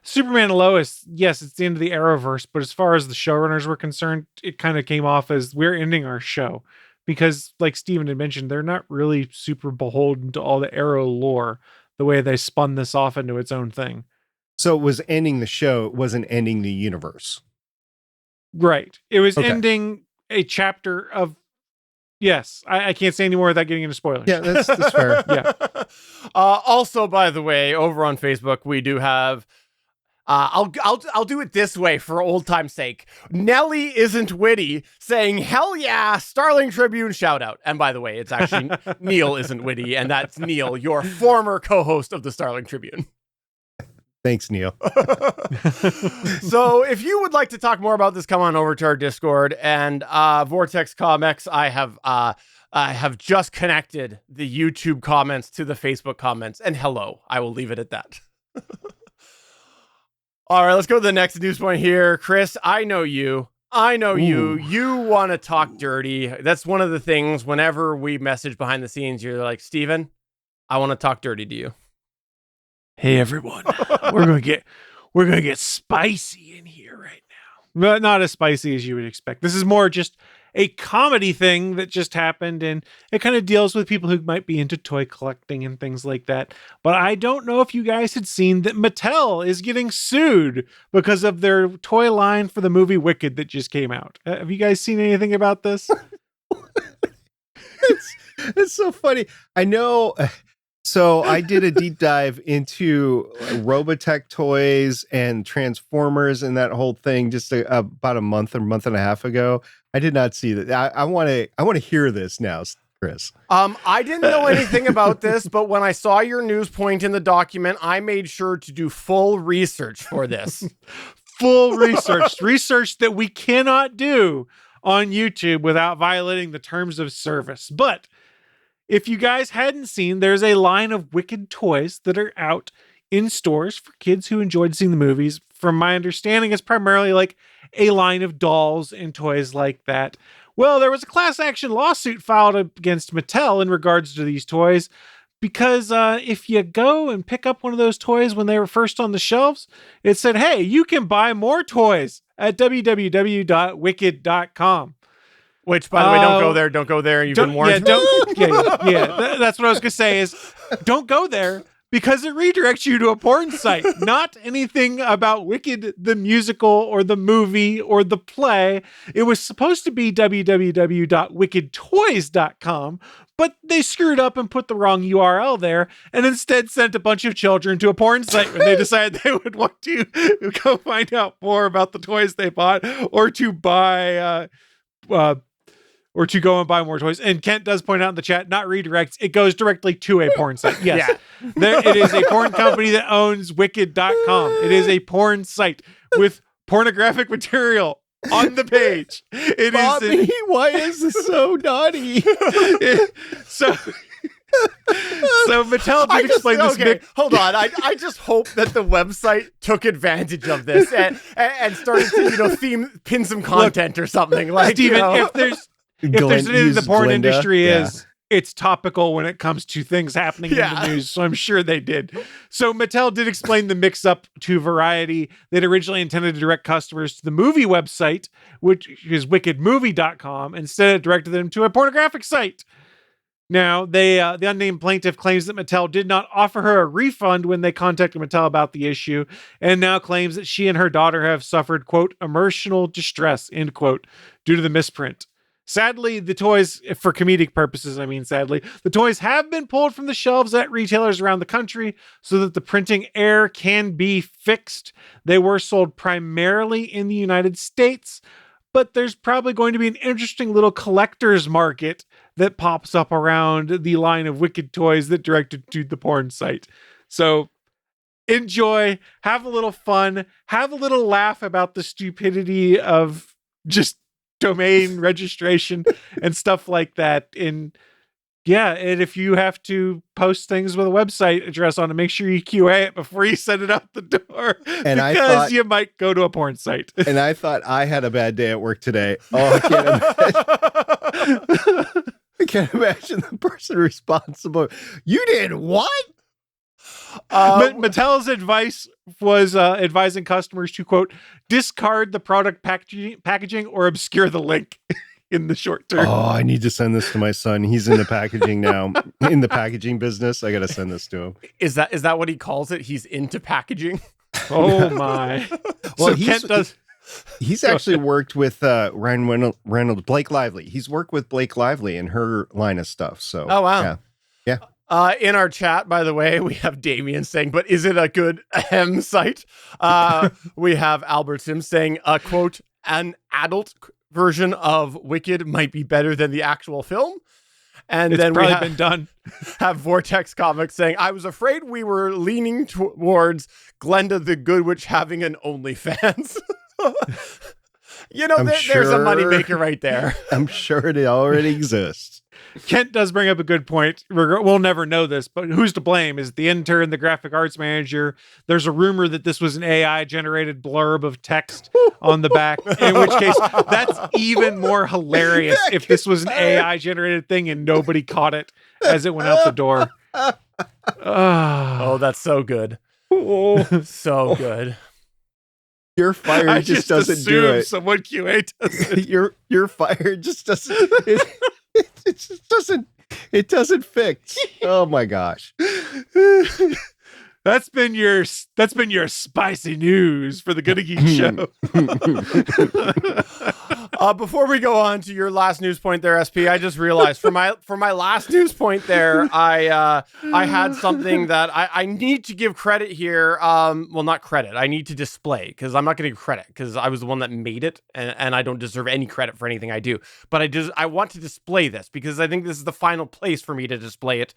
Superman and Lois, yes, it's the end of the Arrowverse, but as far as the showrunners were concerned, it kind of came off as we're ending our show. Because, like Steven had mentioned, they're not really super beholden to all the Arrow lore, the way they spun this off into its own thing. So it was ending the show, it wasn't ending the universe. Right. It was ending a chapter of... Yes, I can't say any more without getting into spoilers. Yeah, that's fair. Yeah. Also, by the way, over on Facebook, we do have I'll do it this way for old time's sake. Nelly isn't witty, saying hell yeah, Starling Tribune shout out. And by the way, it's actually Neil isn't witty, and that's Neil, your former co-host of the Starling Tribune. Thanks, Neil. So if you would like to talk more about this, come on over to our Discord. And Vortex Comics, I have just connected the YouTube comments to the Facebook comments. And hello, I will leave it at that. All right, let's go to the next news point here. Chris, I know you. You want to talk dirty. That's one of the things whenever we message behind the scenes, you're like, Steven, I want to talk dirty to you. Hey everyone, we're gonna get spicy in here right now. But not as spicy as you would expect. This is more just a comedy thing that just happened, and it kind of deals with people who might be into toy collecting and things like that. But I don't know if you guys had seen that Mattel is getting sued because of their toy line for the movie Wicked that just came out. Have you guys seen anything about this? It's so funny. I know. So I did a deep dive into Robotech toys and Transformers and that whole thing just about a month and a half ago. I did not see that. I want to hear this now, Chris. I didn't know anything about this, but when I saw your news point in the document, I made sure to do full research for this. Full research that we cannot do on YouTube without violating the terms of service. But if you guys hadn't seen, there's a line of Wicked toys that are out in stores for kids who enjoyed seeing the movies. From my understanding, it's primarily like a line of dolls and toys like that. Well, there was a class action lawsuit filed against Mattel in regards to these toys because if you go and pick up one of those toys when they were first on the shelves, it said, hey, you can buy more toys at www.wicked.com. Which, by the way, don't go there. You've been warned. That's what I was going to say is don't go there because it redirects you to a porn site, not anything about Wicked, the musical or the movie or the play. It was supposed to be www.wickedtoys.com, but they screwed up and put the wrong URL there and instead sent a bunch of children to a porn site when they decided they would want to go find out more about the toys they bought or to buy, or to go and buy more toys. And Kent does point out in the chat, not redirects, it goes directly to a porn site. Yes. Yeah. It is a porn company that owns wicked.com. It is a porn site with pornographic material on the page. Bobby, why is this so naughty? So Mattel did explain this. Okay, hold on. I just hope that the website took advantage of this and started to pin some content or something. Like, Steven, if there's anything the porn industry is, it's topical when it comes to things happening in the news. So I'm sure they did. So Mattel did explain the mix-up to Variety. They'd originally intended to direct customers to the movie website, which is wickedmovie.com. Instead, it directed them to a pornographic site. Now, the unnamed plaintiff claims that Mattel did not offer her a refund when they contacted Mattel about the issue, and now claims that she and her daughter have suffered, quote, emotional distress, end quote, due to the misprint. Sadly, the toys, for comedic purposes, the toys have been pulled from the shelves at retailers around the country so that the printing error can be fixed. They were sold primarily in the United States, but there's probably going to be an interesting little collector's market that pops up around the line of Wicked toys that directed to the porn site. So enjoy, have a little fun, have a little laugh about the stupidity of just domain registration and stuff like that. And if you have to post things with a website address on it, make sure you QA it before you send it out the door, and because you might go to a porn site. And I thought I had a bad day at work today. Oh, I can't imagine the person responsible. You did what? Mattel's advice was advising customers to, quote, discard the product packaging or obscure the link in the short term. Oh, I need to send this to my son. He's in the packaging now, in the packaging business. I got to send this to him. Is that what he calls it? He's into packaging? Oh, my. Well, he's actually worked with Ryan Reynolds, Blake Lively. He's worked with Blake Lively in her line of stuff. So, oh, wow. Yeah. In our chat, by the way, we have Damien saying, but is it a good ahem site? We have Albert Sim saying, quote, an adult version of Wicked might be better than the actual film. And It's then probably we been done. have Vortex Comics saying, I was afraid we were leaning towards Glenda the Good Witch having an OnlyFans. There's a moneymaker right there. I'm sure it already exists. Kent does bring up a good point. We'll never know this, but who's to blame? Is it the intern, the graphic arts manager? There's a rumor that this was an AI generated blurb of text on the back, in which case that's even more hilarious if this was an AI generated thing and nobody caught it as it went out the door. Oh, that's so good. So good. Your fire I just doesn't do it. Someone QA does it. Your fire just doesn't. It just doesn't. It doesn't fix. Oh my gosh. That's been your spicy news for the GonnaGeek Show. Before we go on to your last news point there, SP, I just realized for my last news point there, I had something that I need to give credit here. Well, not credit. I need to display, because I'm not going to give credit because I was the one that made it, and I don't deserve any credit for anything I do. But I want to display this because I think this is the final place for me to display it.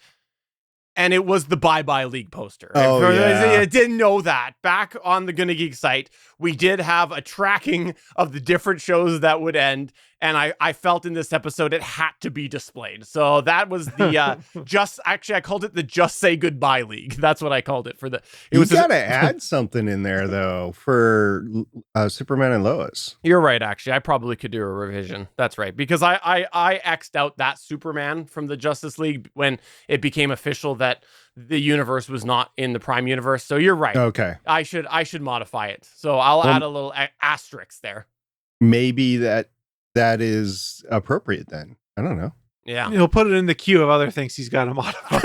And it was the Bye Bye League poster. Oh, yeah. I didn't know that. Back on the GonnaGeek site, we did have a tracking of the different shows that would end. And I felt in this episode it had to be displayed. So that was the I called it the Just Say Goodbye League. That's what I called it. You gotta add something in there though for Superman and Lois. You're right, actually. I probably could do a revision. That's right. Because I X'd out that Superman from the Justice League when it became official that the universe was not in the Prime universe. So you're right. Okay. I should modify it. So I'll add a little asterisk there. Maybe that is appropriate then. I don't know. Yeah. He'll put it in the queue of other things he's got to modify.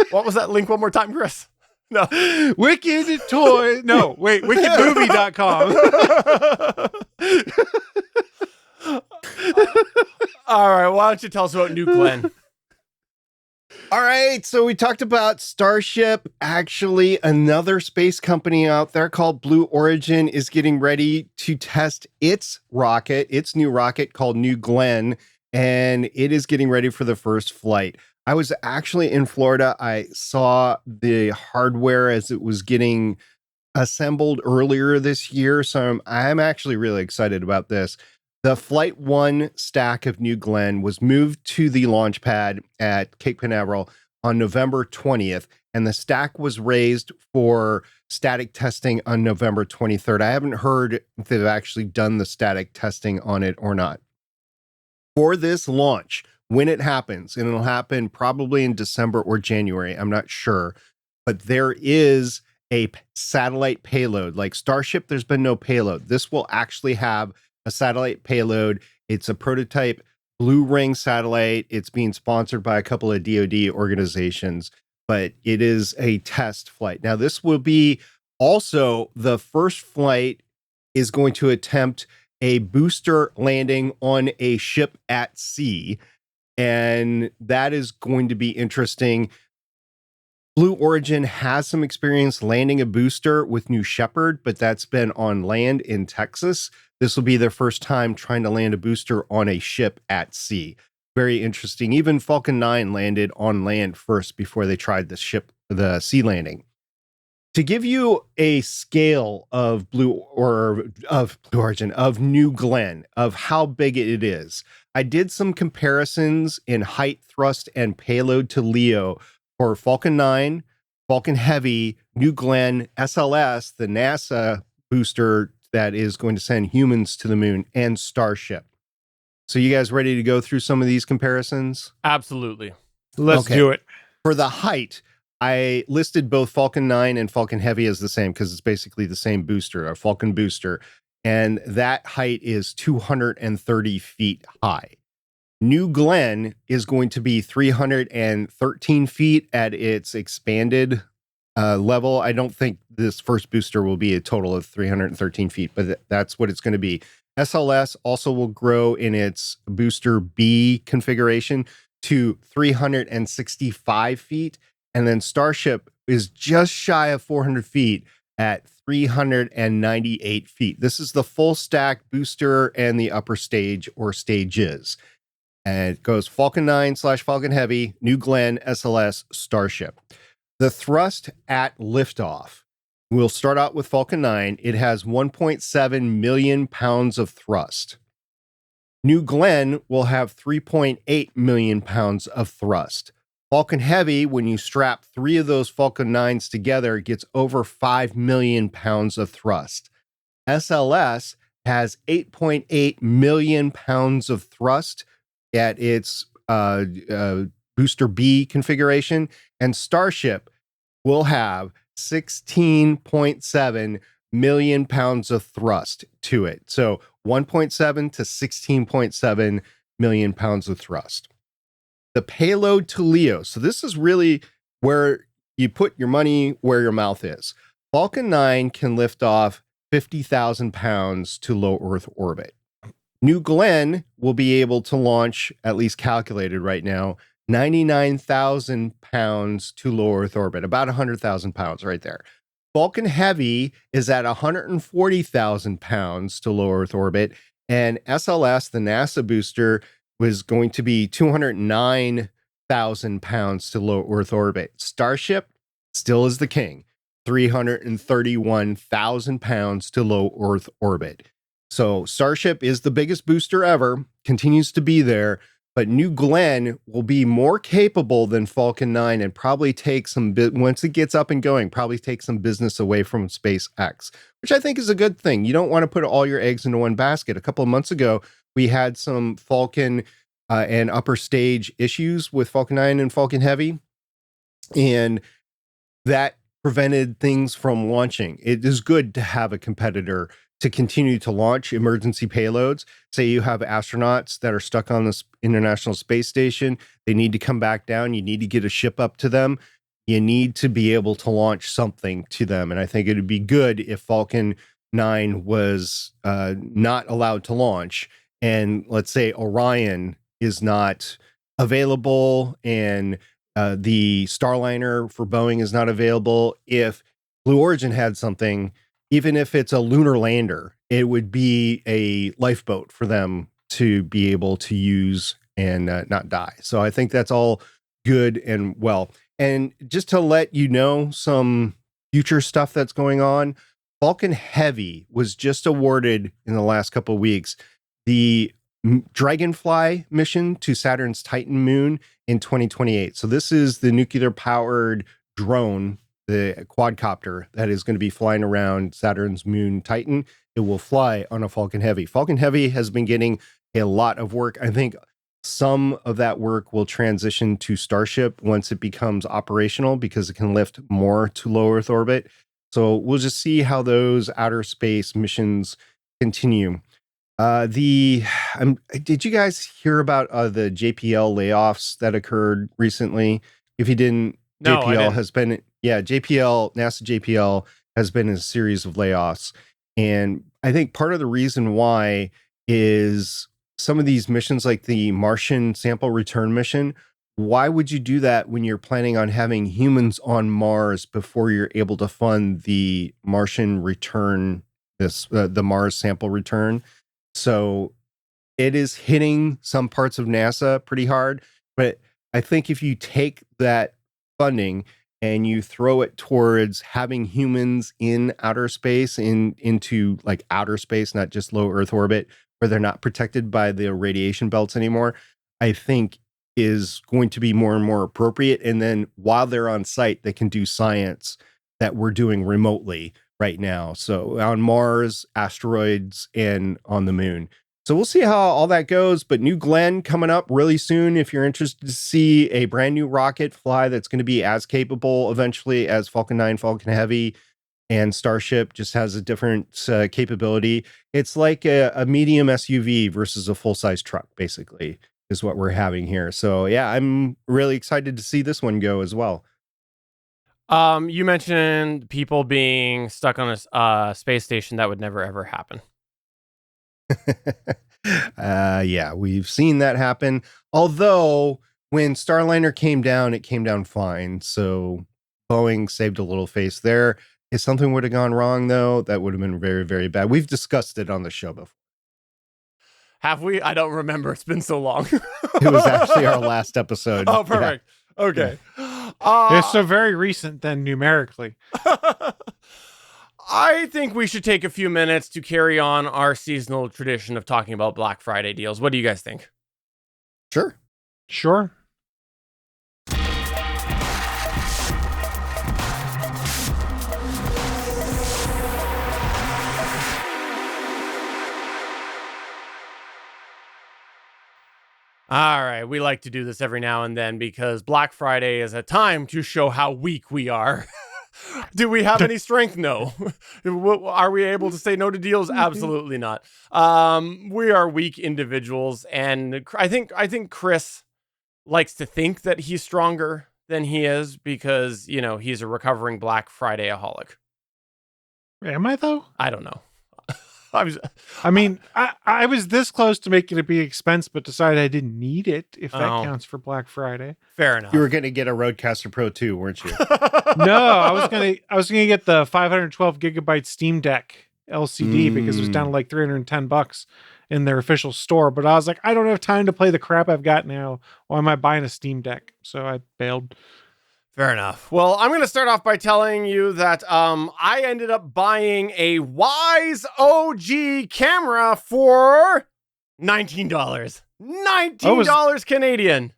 What was that link one more time, Chris? No. Wicked Toy. No, wait, wickedmovie.com. All right. Why don't you tell us about New Glenn? All right, so we talked about Starship. Actually, another space company out there called Blue Origin is getting ready to test its new rocket called New Glenn, and it is getting ready for the first flight. I was actually in Florida. I saw the hardware as it was getting assembled earlier this year, so I'm actually really excited about this. The Flight 1 stack of New Glenn was moved to the launch pad at Cape Canaveral on November 20th, and the stack was raised for static testing on November 23rd. I haven't heard if they've actually done the static testing on it or not. For this launch, when it happens, and it'll happen probably in December or January, I'm not sure, but there is a satellite payload. Like Starship, there's been no payload. This will actually have a satellite payload. It's a prototype Blue Ring satellite. It's being sponsored by a couple of DoD organizations, but it is a test flight. Now, this will be also the first flight is going to attempt a booster landing on a ship at sea, and that is going to be interesting. Blue Origin has some experience landing a booster with New Shepard, but that's been on land in Texas. This will be their first time trying to land a booster on a ship at sea. Very interesting. Even Falcon 9 landed on land first before they tried the sea landing. To give you a scale of Blue Origin, of New Glenn, of how big it is, I did some comparisons in height, thrust, and payload to LEO for Falcon 9, Falcon Heavy, New Glenn, SLS, the NASA booster that is going to send humans to the moon, and Starship. So you guys ready to go through some of these comparisons? Absolutely. Let's do it. For the height, I listed both Falcon 9 and Falcon Heavy as the same because it's basically the same booster, a Falcon booster. And that height is 230 feet high. New Glenn is going to be 313 feet at its expanded level. I don't think this first booster will be a total of 313 feet, but that's what it's going to be. SLS also will grow in its booster B configuration. to 365 feet. And then Starship is just shy of 400 feet at 398 feet. This is the full stack booster and the upper stage or stages. And it goes Falcon 9 / Falcon Heavy, New Glenn, SLS, Starship. The thrust at liftoff. We'll start out with Falcon 9. It has 1.7 million pounds of thrust. New Glenn will have 3.8 million pounds of thrust. Falcon Heavy, when you strap 3 of those Falcon 9s together, gets over 5 million pounds of thrust. SLS has 8.8 million pounds of thrust at its Booster B configuration, and Starship will have 16.7 million pounds of thrust to it. So 1.7 to 16.7 million pounds of thrust. The payload to LEO. So this is really where you put your money where your mouth is. Falcon 9 can lift off 50,000 pounds to low Earth orbit. New Glenn will be able to launch, at least calculated right now, 99,000 pounds to low Earth orbit, about 100,000 pounds right there. Falcon Heavy is at 140,000 pounds to low Earth orbit, and SLS, the NASA booster, was going to be 209,000 pounds to low Earth orbit. Starship still is the king, 331,000 pounds to low Earth orbit. So Starship is the biggest booster ever, continues to be there, but New Glenn will be more capable than Falcon 9 and probably take some, once it gets up and going, probably take some business away from SpaceX, which I think is a good thing. You don't want to put all your eggs into one basket. A couple of months ago, we had some Falcon and upper stage issues with Falcon 9 and Falcon Heavy, and that prevented things from launching. It is good to have a competitor to continue to launch emergency payloads. Say you have astronauts that are stuck on the International Space Station. They need to come back down. You need to get a ship up to them. You need to be able to launch something to them. And I think it would be good if Falcon 9 was not allowed to launch. And let's say Orion is not available and the Starliner for Boeing is not available. If Blue Origin had something, even if it's a lunar lander, it would be a lifeboat for them to be able to use and not die. So I think that's all good and well. And just to let you know some future stuff that's going on, Falcon Heavy was just awarded in the last couple of weeks the Dragonfly mission to Saturn's Titan moon in 2028. So this is the nuclear-powered drone, the quadcopter that is going to be flying around Saturn's moon Titan. It will fly on a Falcon Heavy. Falcon Heavy has been getting a lot of work. I think some of that work will transition to Starship once it becomes operational because it can lift more to low Earth orbit. So we'll just see how those outer space missions continue. Did you guys hear about the JPL layoffs that occurred recently? If you didn't, No, I didn't. has been, NASA JPL has been in a series of layoffs. And I think part of the reason why is some of these missions, like the Martian sample return mission, why would you do that when you're planning on having humans on Mars before you're able to fund the Martian return, the Mars sample return? So it is hitting some parts of NASA pretty hard, but I think if you take that funding and you throw it towards having humans in outer space, into like outer space, not just low Earth orbit, where they're not protected by the radiation belts anymore, I think is going to be more and more appropriate. And then while they're on site, they can do science that we're doing remotely right now. So on Mars, asteroids, and on the moon. So we'll see how all that goes. But New Glenn coming up really soon. If you're interested to see a brand new rocket fly that's going to be as capable eventually as Falcon 9, Falcon Heavy, and Starship, just has a different capability. It's like a medium SUV versus a full-size truck, basically, is what we're having here. So yeah, I'm really excited to see this one go as well. You mentioned people being stuck on a space station. That would never ever happen. Yeah, we've seen that happen. Although when Starliner came down, it came down fine. So Boeing saved a little face there. If something would have gone wrong, though, that would have been very, very bad. We've discussed it on the show before. Have we? I don't remember. It's been so long. It was actually our last episode. Oh, perfect. Yeah. Okay. It's so very recent then numerically. I think we should take a few minutes to carry on our seasonal tradition of talking about Black Friday deals. What do you guys think? Sure. Sure. All right, we like to do this every now and then because Black Friday is a time to show how weak we are. Do we have any strength? No. Are we able to say no to deals? Absolutely not. We are weak individuals, and I think Chris likes to think that he's stronger than he is because, you know, he's a recovering Black Friday-aholic. Am I though? I don't know. I mean, I was this close to making it be expense, but decided I didn't need it, if that counts for Black Friday. Fair enough. You were going to get a Rodecaster Pro 2, weren't you? No, I was gonna get the 512 gigabyte Steam Deck LCD because it was down to like $310 in their official store. But I was like, I don't have time to play the crap I've got now. Why am I buying a Steam Deck? So I bailed. Fair enough. Well, I'm going to start off by telling you that I ended up buying a Wise OG camera for $19. $19 Canadian.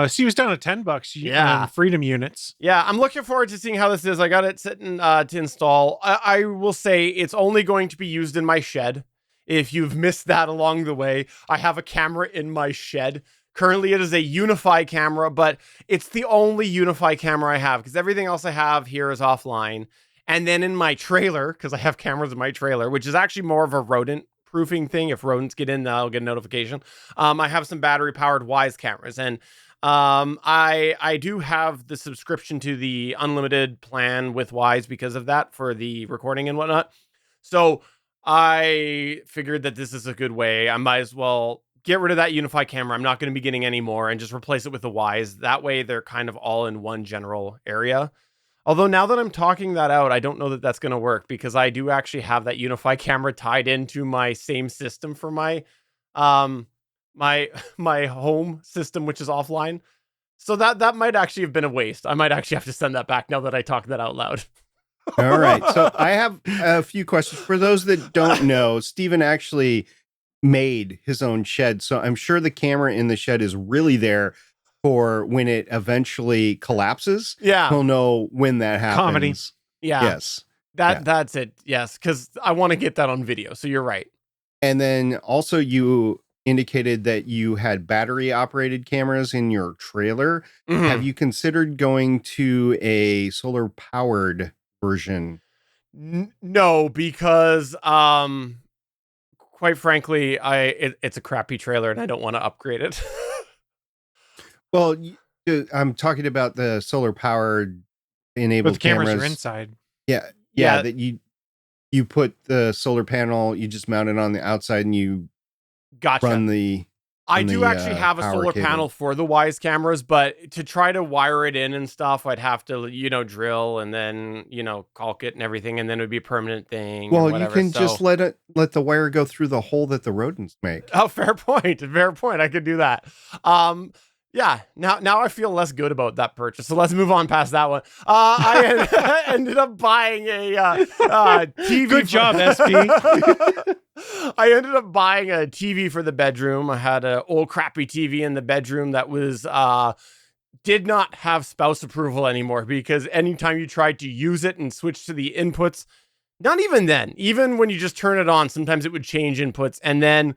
See, it was down to $10. Yeah. Freedom units. Yeah, I'm looking forward to seeing how this is. I got it sitting to install. I will say it's only going to be used in my shed. If you've missed that along the way, I have a camera in my shed. Currently, it is a Unify camera, but it's the only Unify camera I have because everything else I have here is offline. And then in my trailer, because I have cameras in my trailer, which is actually more of a rodent proofing thing. If rodents get in, I'll get a notification. I have some battery powered Wise cameras, and I do have the subscription to the unlimited plan with Wise because of that for the recording and whatnot. So I figured that this is a good way. I might as well get rid of that Unify camera. I'm not going to be getting any more and just replace it with the Wise. That way they're kind of all in one general area. Although now that I'm talking that out, I don't know that that's going to work because I do actually have that Unify camera tied into my same system for my my home system, which is offline. So that might actually have been a waste. I might actually have to send that back now that I talk that out loud. All right. So I have a few questions. For those that don't know, Steven actually made his own shed. So I'm sure the camera in the shed is really there for when it eventually collapses. Yeah. He'll know when that happens. Comedy. Yeah. Yes. That's it. Yes. Because I want to get that on video. So you're right. And then also you indicated that you had battery operated cameras in your trailer. Mhm. Have you considered going to a solar powered version? No, because quite frankly, it's a crappy trailer and I don't want to upgrade it. Well, I'm talking about the solar powered But enabled the cameras cameras. are inside. Yeah. Yeah. That you put the solar panel, you just mount it on the outside and you Gotcha. run the I from do the, actually have a power solar cable. panel for the Wise cameras, but to try to wire it in and stuff, I'd have to, drill and then, caulk it and everything, and then it would be a permanent thing. Well, or you whatever. can So- just let the wire go through the hole that the rodents make. Oh, fair point. Fair point. I could do that. Yeah. Now I feel less good about that purchase. So let's move on past that one. I ended up buying a TV. Good job, SP. I ended up buying a TV for the bedroom. I had an old crappy TV in the bedroom that was did not have spouse approval anymore because anytime you tried to use it and switch to the inputs, not even then, even when you just turn it on, sometimes it would change inputs, and then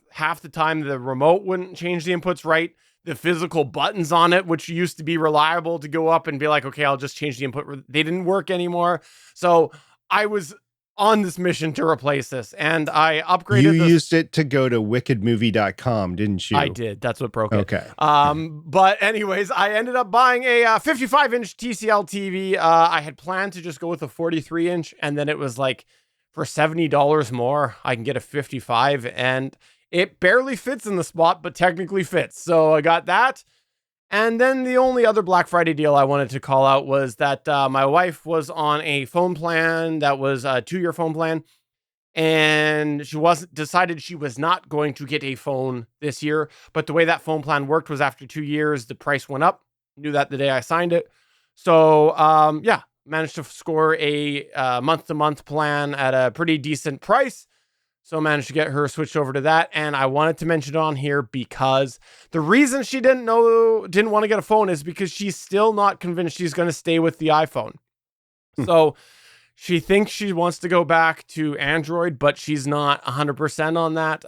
half the time the remote wouldn't change the inputs right. The physical buttons on it, which used to be reliable to go up and be like, okay, I'll just change the input. They didn't work anymore. So I was on this mission to replace this, and I upgraded. You this. used it to go to wickedmovie.com, didn't you? I did. That's what broke it. Okay. But anyways, I ended up buying a 55-inch TCL TV. I had planned to just go with a 43-inch, and then it was like for $70 more, I can get a 55, and it barely fits in the spot, but technically fits. So I got that. And then the only other Black Friday deal I wanted to call out was that my wife was on a phone plan that was a 2-year phone plan, and she decided she was not going to get a phone this year. But the way that phone plan worked was after 2 years, the price went up. Knew that the day I signed it. So managed to score a month-to-month plan at a pretty decent price. So managed to get her switched over to that. And I wanted to mention it on here because the reason she didn't want to get a phone is because she's still not convinced she's going to stay with the iPhone. So she thinks she wants to go back to Android, but she's not 100% on that.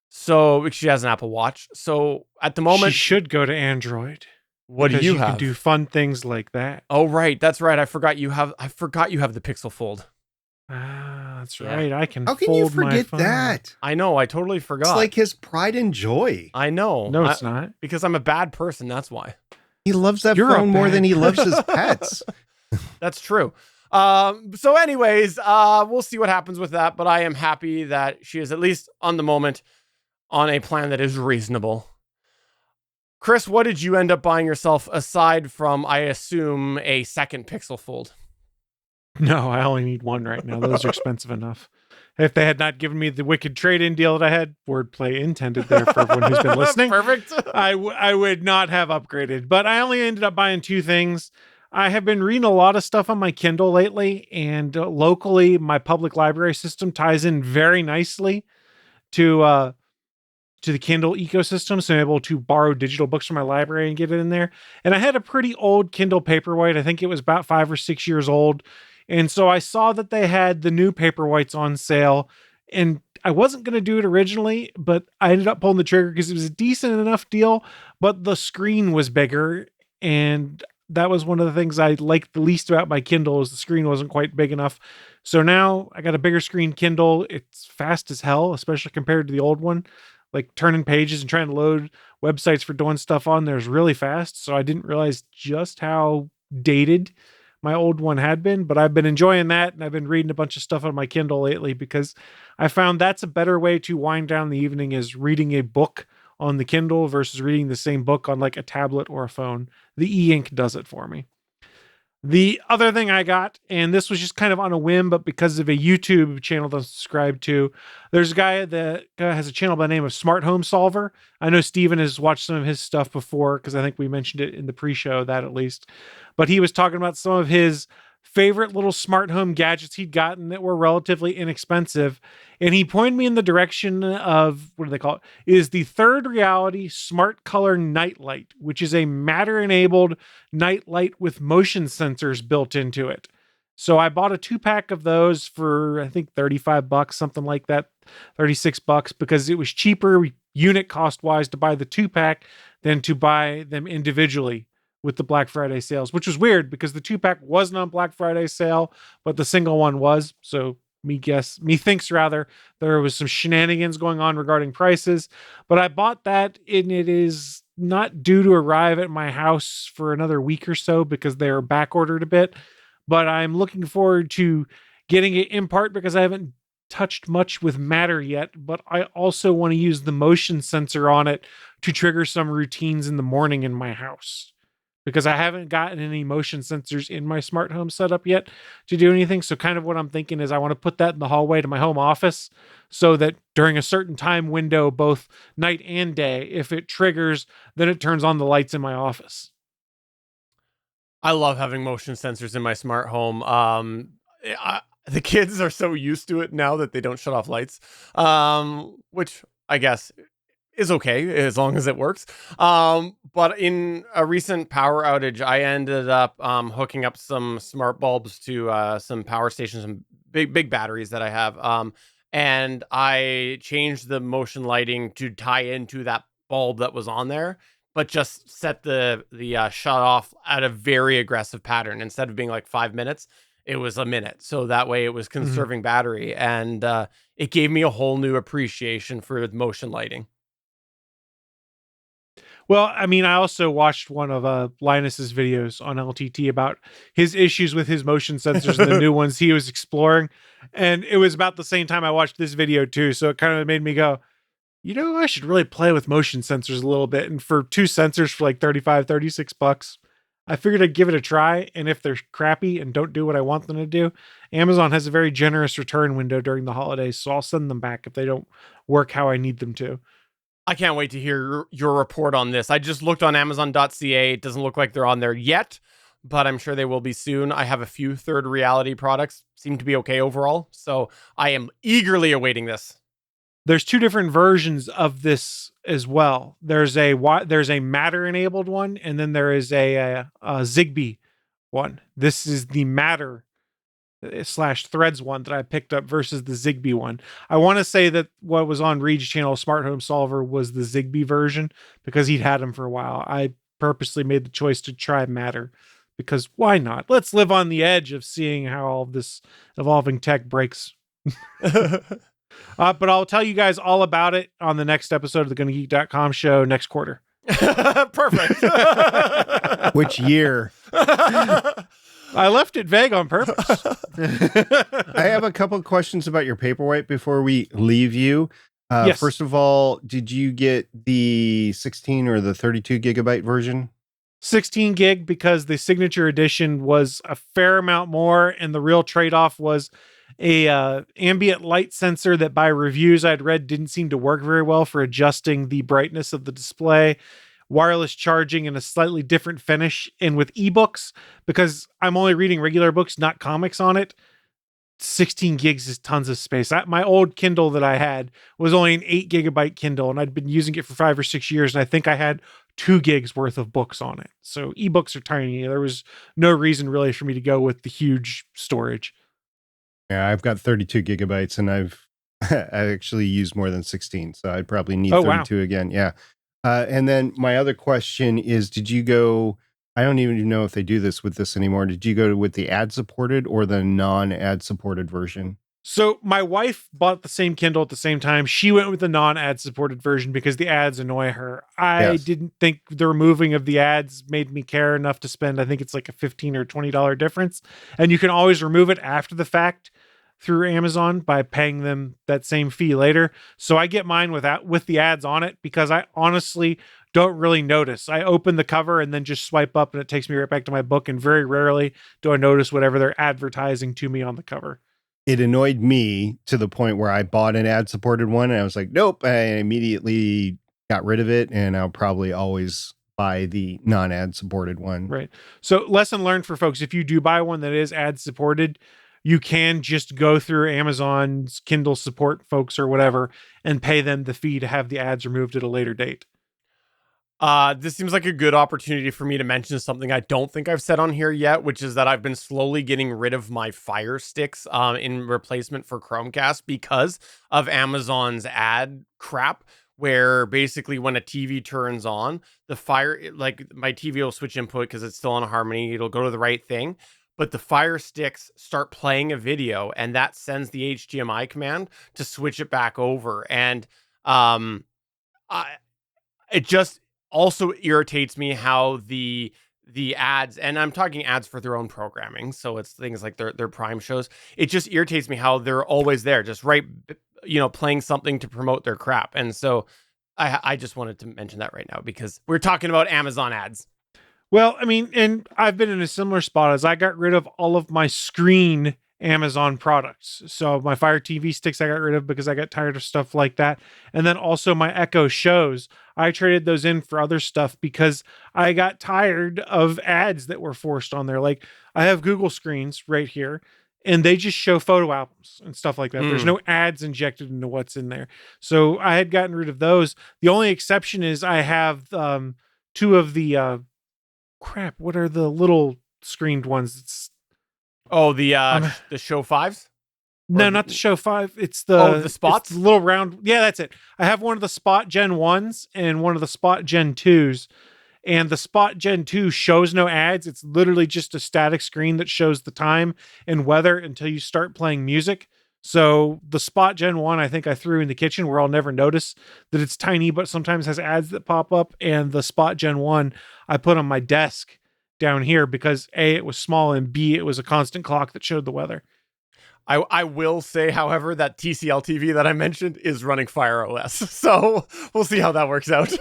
So she has an Apple Watch. So at the moment, she should go to Android. What do you have? You can do fun things like that. Oh, right. That's right. I forgot you have the Pixel Fold. Ah, that's right. I can. How can fold you forget my phone. that? I know. I totally forgot. It's like his pride and joy. I know. No, it's not. Because I'm a bad person. That's why. He loves that You're a phone more bad than he loves his pets. That's true. So anyways, we'll see what happens with that. But I am happy that she is at least on the moment on a plan that is reasonable. Chris, what did you end up buying yourself aside from, I assume, a second Pixel Fold? No, I only need one right now. Those are expensive enough. If they had not given me the wicked trade-in deal that I had, wordplay intended there for everyone who's been listening. Perfect. I would not have upgraded, but I only ended up buying 2 things. I have been reading a lot of stuff on my Kindle lately, and locally, my public library system ties in very nicely to the Kindle ecosystem, so I'm able to borrow digital books from my library and get it in there. And I had a pretty old Kindle Paperwhite. I think it was about 5 or 6 years old. And so I saw that they had the new Paperwhites on sale, and I wasn't going to do it originally, but I ended up pulling the trigger because it was a decent enough deal, but the screen was bigger. And that was one of the things I liked the least about my Kindle, is the screen wasn't quite big enough. So now I got a bigger screen Kindle. It's fast as hell, especially compared to the old one. Like turning pages and trying to load websites for doing stuff on there is really fast. So I didn't realize just how dated my old one had been, but I've been enjoying that. And I've been reading a bunch of stuff on my Kindle lately because I found that's a better way to wind down the evening, is reading a book on the Kindle versus reading the same book on like a tablet or a phone. The e-ink does it for me. The other thing I got, and this was just kind of on a whim, but because of a YouTube channel that I subscribe to, there's a guy that has a channel by the name of Smart Home Solver. I know Steven has watched some of his stuff before, because I think we mentioned it in the pre-show, that at least. But he was talking about some of his favorite little smart home gadgets he'd gotten that were relatively inexpensive. And he pointed me in the direction of, what do they call it? Is the Third Reality Smart Color Nightlight, which is a Matter-enabled nightlight with motion sensors built into it. So I bought a 2-pack of those for, I think, $35, something like that, $36, because it was cheaper unit cost-wise to buy the 2-pack than to buy them individually with the Black Friday sales, which was weird because the 2-pack wasn't on Black Friday sale, but the single one was. So me thinks rather there was some shenanigans going on regarding prices, but I bought that, and it is not due to arrive at my house for another week or so because they're back ordered a bit, but I'm looking forward to getting it in part because I haven't touched much with Matter yet, but I also want to use the motion sensor on it to trigger some routines in the morning in my house, because I haven't gotten any motion sensors in my smart home setup yet to do anything. So kind of what I'm thinking is I want to put that in the hallway to my home office so that during a certain time window, both night and day, if it triggers, then it turns on the lights in my office. I love having motion sensors in my smart home. The kids are so used to it now that they don't shut off lights, which I guess is okay as long as it works. But in a recent power outage, I ended up hooking up some smart bulbs to some power stations, some big batteries that I have. And I changed the motion lighting to tie into that bulb that was on there, but just set the shut off at a very aggressive pattern. Instead of being like 5 minutes, it was a minute. So that way it was conserving battery. And it gave me a whole new appreciation for motion lighting. Well, I mean, I also watched one of Linus's videos on LTT about his issues with his motion sensors and the new ones he was exploring. And it was about the same time I watched this video too. So it kind of made me go, I should really play with motion sensors a little bit. And for 2 sensors for like $35, $36, I figured I'd give it a try. And if they're crappy and don't do what I want them to do, Amazon has a very generous return window during the holidays. So I'll send them back if they don't work how I need them to. I can't wait to hear your report on this. I just looked on Amazon.ca. It doesn't look like they're on there yet, but I'm sure they will be soon. I have a few Third Reality products. Seem to be okay overall. So I am eagerly awaiting this. There's 2 different versions of this as well. There's a Matter enabled one, and then there is a Zigbee one. This is the Matter / Threads one that I picked up versus the Zigbee one. I want to say that what was on Reed's channel, Smart Home Solver, was the Zigbee version because he'd had them for a while. I purposely made the choice to try Matter because why not? Let's live on the edge of seeing how all of this evolving tech breaks. But I'll tell you guys all about it on the next episode of the GonnaGeek.com show next quarter. Perfect. Which year? I left it vague on purpose. I have a couple of questions about your Paperwhite before we leave you. Yes. First of all, did you get the 16 or the 32 gigabyte version? 16 gig because the signature edition was a fair amount more, and the real trade-off was a ambient light sensor that by reviews I'd read didn't seem to work very well for adjusting the brightness of the display, wireless charging, and a slightly different finish. And with ebooks, because I'm only reading regular books, not comics on it, 16 gigs is tons of space. My old Kindle that I had was only an 8 gigabyte Kindle, and I'd been using it for 5 or 6 years, and I think I had 2 gigs worth of books on it. So ebooks are tiny. There was no reason really for me to go with the huge storage. Yeah, I've got 32 gigabytes, and I actually use more than 16, so I'd probably need Oh, 32 again. Yeah. And then my other question is, did you go, I don't even know if they do this with this anymore. Did you go with the ad supported or the non-ad supported version? So my wife bought the same Kindle at the same time. She went with the non-ad supported version because the ads annoy her. I didn't think the removing of the ads made me care enough to spend, I think it's like a $15 or $20 difference. And you can always remove it after the fact through Amazon by paying them that same fee later. So I get mine with the ads on it because I honestly don't really notice. I open the cover and then just swipe up and it takes me right back to my book. And very rarely do I notice whatever they're advertising to me on the cover. It annoyed me to the point where I bought an ad supported one and I was like, nope. I immediately got rid of it, and I'll probably always buy the non-ad supported one. Right. So lesson learned for folks, if you do buy one that is ad supported, you can just go through Amazon's Kindle support folks or whatever and pay them the fee to have the ads removed at a later date. This seems like a good opportunity for me to mention something I don't think I've said on here yet, which is that I've been slowly getting rid of my Fire Sticks in replacement for Chromecast because of Amazon's ad crap, where basically when a TV turns on, like my TV will switch input because it's still on Harmony. It'll go to the right thing. But the Fire Sticks start playing a video, and that sends the HDMI command to switch it back over. And it just also irritates me how the ads, and I'm talking ads for their own programming, so it's things like their Prime shows. It just irritates me how they're always there, just playing something to promote their crap. And so I just wanted to mention that right now because we're talking about Amazon ads. Well, I mean, and I've been in a similar spot as I got rid of all of my screen Amazon products. So my Fire TV sticks I got rid of because I got tired of stuff like that. And then also my Echo shows, I traded those in for other stuff because I got tired of ads that were forced on there. Like I have Google screens right here, and they just show photo albums and stuff like that. There's no ads injected into what's in there. So I had gotten rid of those. The only exception is I have 2 of the what are the little screened ones? It's the Show 5s? No, not the Show 5. It's the spots? It's the little round. Yeah, that's it. I have one of the Spot Gen 1s and one of the Spot Gen 2s. And the Spot Gen 2 shows no ads. It's literally just a static screen that shows the time and weather until you start playing music. So the Spot Gen 1, I think I threw in the kitchen where I'll never notice that it's tiny, but sometimes has ads that pop up. And the Spot Gen 1, I put on my desk down here because A, it was small, and B, it was a constant clock that showed the weather. I will say, however, that TCL TV that I mentioned is running Fire OS. So we'll see how that works out.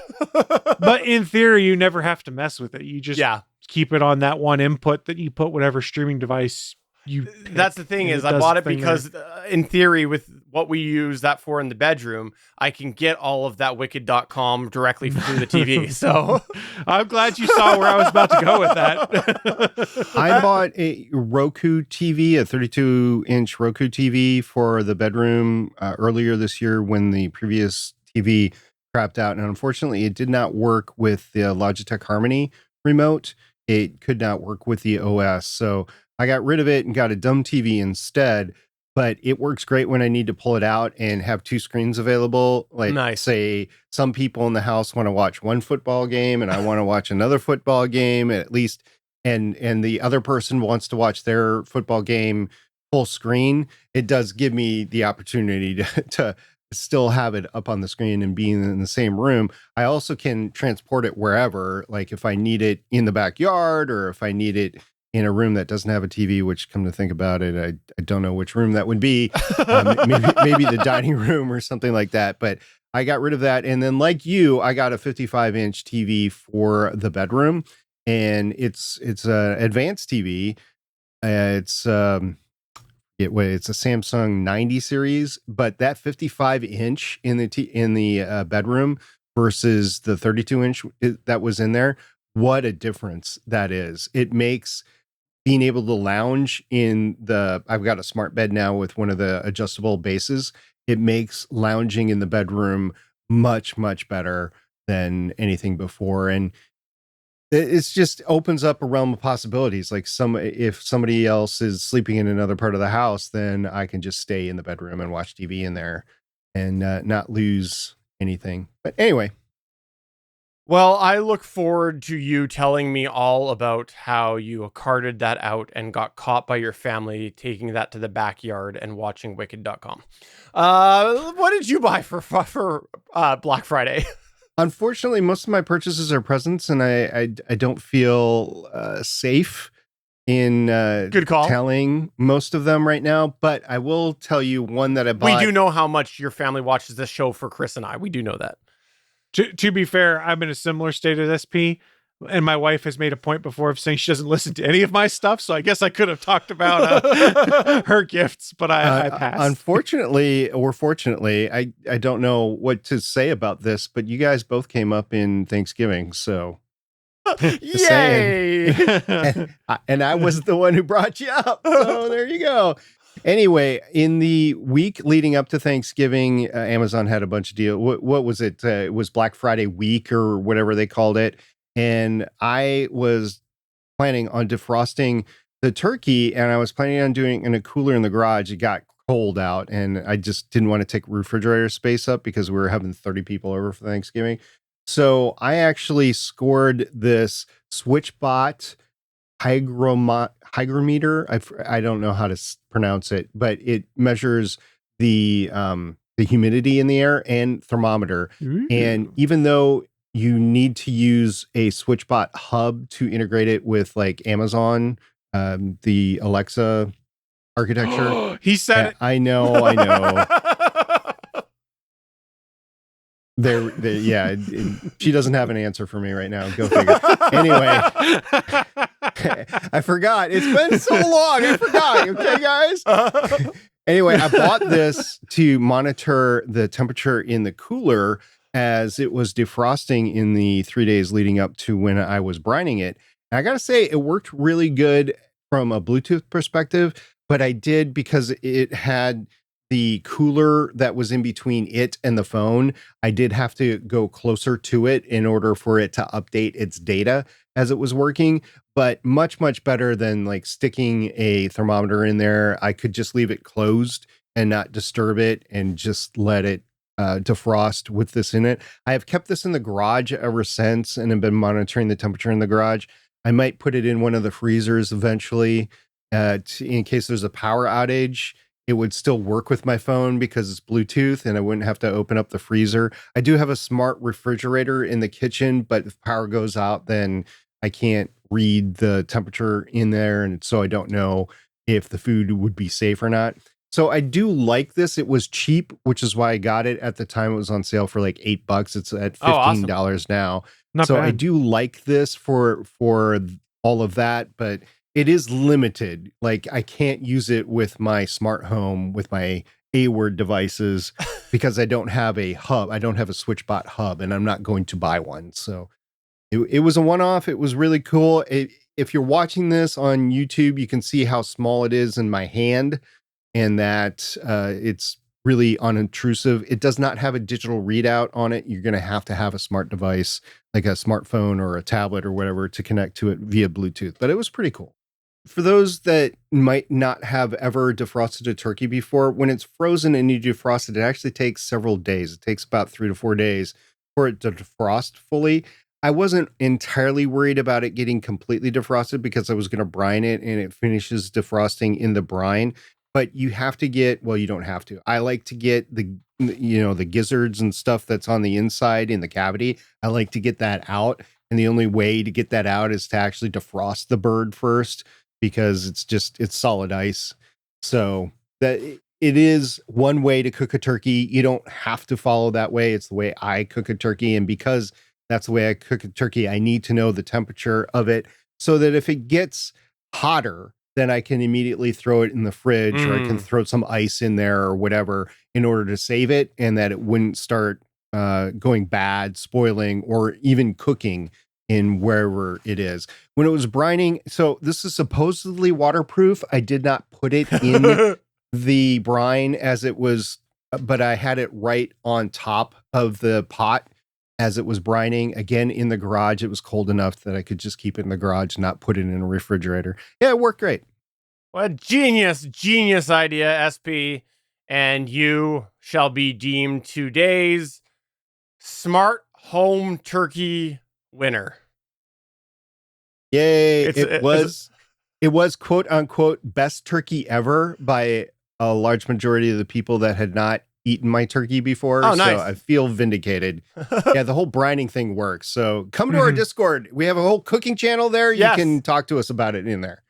But in theory, you never have to mess with it. You just keep it on that one input that you put whatever streaming device you pick. That's the thing is I bought it because in theory, with what we use that for in the bedroom, I can get all of that wicked.com directly through the TV. So I'm glad you saw where I was about to go with that. I bought a Roku TV, a 32-inch Roku TV for the bedroom earlier this year when the previous TV crapped out. And unfortunately, it did not work with the Logitech Harmony remote. It could not work with the OS. So I got rid of it and got a dumb TV instead, but it works great when I need to pull it out and have two screens available. Like say some people in the house want to watch one football game and I want to watch another football game at least. And the other person wants to watch their football game full screen. It does give me the opportunity to still have it up on the screen and being in the same room. I also can transport it wherever, like if I need it in the backyard or if I need it in a room that doesn't have a TV, which come to think about it, I don't know which room that would be. Maybe the dining room or something like that. But I got rid of that. And then like you, I got a 55-inch TV for the bedroom. And it's an advanced TV. It's a Samsung 90 series, but that 55-inch in the bedroom versus the 32-inch that was in there, what a difference that is. It makes being able to lounge I've got a smart bed now with one of the adjustable bases. It makes lounging in the bedroom much, much better than anything before. And it's just opens up a realm of possibilities. Like if somebody else is sleeping in another part of the house, then I can just stay in the bedroom and watch TV in there and not lose anything. But anyway. Well, I look forward to you telling me all about how you carted that out and got caught by your family taking that to the backyard and watching wicked.com. What did you buy for Black Friday? Unfortunately, most of my purchases are presents, and I don't feel safe in Good call. telling most of them right now. But I will tell you one that I bought. We do know how much your family watches this show for Chris and I. We do know that. To be fair, I'm in a similar state as SP, and my wife has made a point before of saying she doesn't listen to any of my stuff, so I guess I could have talked about her gifts, but I passed. Unfortunately, or fortunately, I don't know what to say about this, but you guys both came up in Thanksgiving, so... Yay! and I was the one who brought you up, so there you go. Anyway, in the week leading up to Thanksgiving, Amazon had a bunch of deals. What was it? It was Black Friday week or whatever they called it. And I was planning on defrosting the turkey, and I was planning on doing in a cooler in the garage. It got cold out, and I just didn't want to take refrigerator space up because we were having 30 people over for Thanksgiving. So I actually scored this SwitchBot hygrometer. I don't know how to pronounce it, but it measures the humidity in the air and thermometer. Ooh. And even though you need to use a SwitchBot hub to integrate it with like Amazon, the Alexa architecture. He said it. I know. Yeah, she doesn't have an answer for me right now. Go figure. Anyway, I forgot. It's been so long. I forgot. Okay, guys. Anyway, I bought this to monitor the temperature in the cooler as it was defrosting in the 3 days leading up to when I was brining it. And I got to say, it worked really good from a Bluetooth perspective, but I did because it had the cooler that was in between it and the phone. I did have to go closer to it in order for it to update its data as it was working, but much, much better than like sticking a thermometer in there. I could just leave it closed and not disturb it and just let it defrost with this in it. I have kept this in the garage ever since and have been monitoring the temperature in the garage. I might put it in one of the freezers eventually in case there's a power outage. It would still work with my phone because it's Bluetooth and I wouldn't have to open up the freezer. I do have a smart refrigerator in the kitchen, but if power goes out, then I can't read the temperature in there. And so I don't know if the food would be safe or not. So I do like this. It was cheap, which is why I got it at the time. It was on sale for like $8. It's at $15 now. Not So bad. I do like this for all of that, but it is limited. Like I can't use it with my smart home, with my A-word devices, because I don't have a hub. I don't have a SwitchBot hub, and I'm not going to buy one. So it was a one-off. It was really cool. If you're watching this on YouTube, you can see how small it is in my hand, and that it's really unintrusive. It does not have a digital readout on it. You're going to have a smart device, like a smartphone or a tablet or whatever, to connect to it via Bluetooth. But it was pretty cool. For those that might not have ever defrosted a turkey before, when it's frozen and you defrost it, it actually takes several days. It takes about 3 to 4 days for it to defrost fully. I wasn't entirely worried about it getting completely defrosted because I was going to brine it and it finishes defrosting in the brine. But you have to get, well, you don't have to. I like to get the gizzards and stuff that's on the inside in the cavity. I like to get that out. And the only way to get that out is to actually defrost the bird first, because it's solid ice. So that it is one way to cook a turkey. You don't have to follow that way. It's the way I cook a turkey. And because that's the way I cook a turkey, I need to know the temperature of it so that if it gets hotter, then I can immediately throw it in the fridge, or I can throw some ice in there or whatever in order to save it, and that it wouldn't start going bad, spoiling, or even cooking in wherever it is. When it was brining, so this is supposedly waterproof. I did not put it in the brine as it was, but I had it right on top of the pot as it was brining. Again, in the garage, it was cold enough that I could just keep it in the garage, not put it in a refrigerator. Yeah, it worked great. What a genius idea, SP. And you shall be deemed today's smart home turkey winner. Yay. It was quote unquote best turkey ever by a large majority of the people that had not eaten my turkey before. Oh, nice. So I feel vindicated. Yeah, the whole brining thing works. So come to our Discord. We have a whole cooking channel there. Yes. You can talk to us about it in there.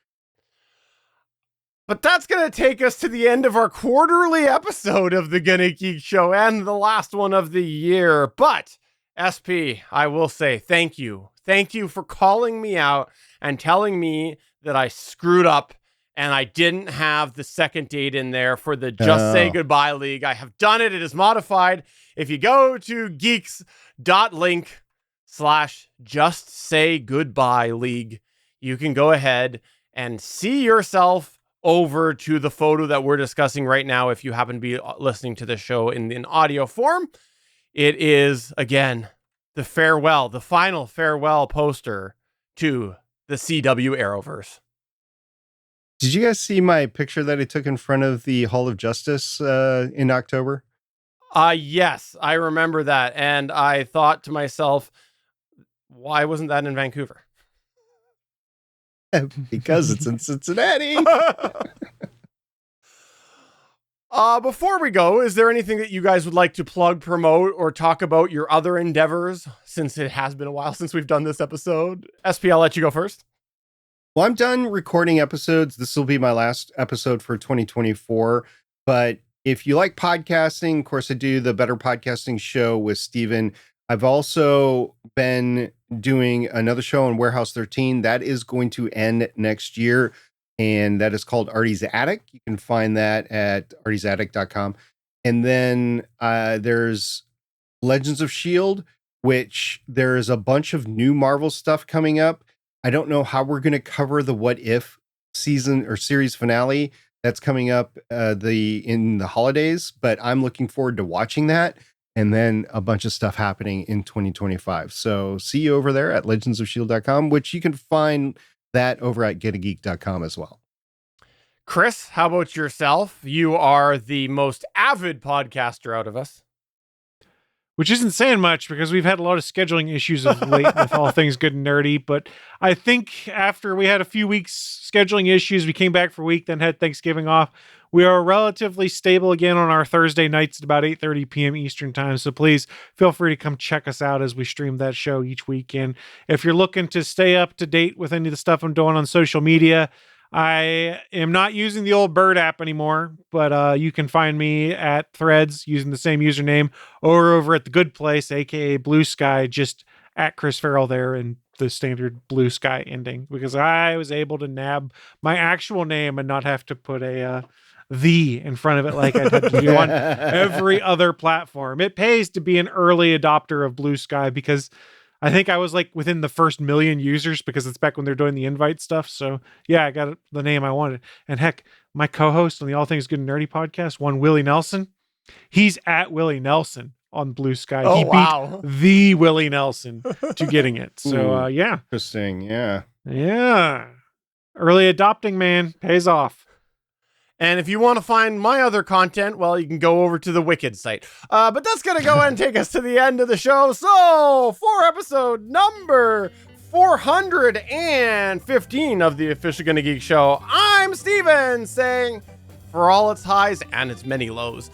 But that's going to take us to the end of our quarterly episode of the GonnaGeek Show, and the last one of the year. But SP, I will say thank you. Thank you for calling me out and telling me that I screwed up and I didn't have the second date in there for the Just Say Goodbye League. I have done it. It is modified. If you go to geeks.link/Just Say Goodbye League, you can go ahead and see yourself over to the photo that we're discussing right now. If you happen to be listening to the show in audio form, it is, again, the final farewell poster to the CW Arrowverse. Did you guys see my picture that I took in front of the Hall of Justice in October? Yes, I remember that. And I thought to myself, why wasn't that in Vancouver? Because it's in Cincinnati. Before we go, is there anything that you guys would like to plug, promote, or talk about your other endeavors, since it has been a while since we've done this episode? SP, I'll let you go first. Well, I'm done recording episodes. This will be my last episode for 2024. But if you like podcasting, of course, I do the Better Podcasting Show with Steven. I've also been doing another show on Warehouse 13. That is going to end next year, and that is called Artie's Attic. You can find that at artiesattic.com. And then there's Legends of S.H.I.E.L.D., which there's a bunch of new Marvel stuff coming up. I don't know how we're going to cover the What If season or series finale that's coming up in the holidays, but I'm looking forward to watching that. And then a bunch of stuff happening in 2025. So see you over there at legendsofshield.com, which you can find that over at getageek.com as well. Chris, how about yourself? You are the most avid podcaster out of us. Which isn't saying much because we've had a lot of scheduling issues of late with all things good and nerdy. But I think after we had a few weeks scheduling issues, we came back for a week, then had Thanksgiving off. We are relatively stable again on our Thursday nights at about 8:30 p.m. Eastern time. So please feel free to come check us out as we stream that show each week. And if you're looking to stay up to date with any of the stuff I'm doing on social media, I am not using the old Bird app anymore, but you can find me at Threads using the same username, or over at the Good Place, aka Blue Sky, just at Chris Farrell there, and the standard Blue Sky ending, because I was able to nab my actual name and not have to put a the in front of it like I'd had to do on every other platform. It pays to be an early adopter of Blue Sky, because I think I was like within the first 1 million users, because it's back when they're doing the invite stuff. So yeah, I got the name I wanted. And heck, my co-host on the All Things Good and Nerdy podcast, one Willie Nelson, he's at Willie Nelson on Blue Sky. Oh, he wow. beat the Willie Nelson to getting it. So yeah. Interesting. Yeah. Yeah. Early adopting, man, pays off. And if you want to find my other content, well, you can go over to the Wicked site. But that's going to go and take us to the end of the show. So for episode number 415 of the official GonnaGeek Show, I'm Steven saying, for all its highs and its many lows,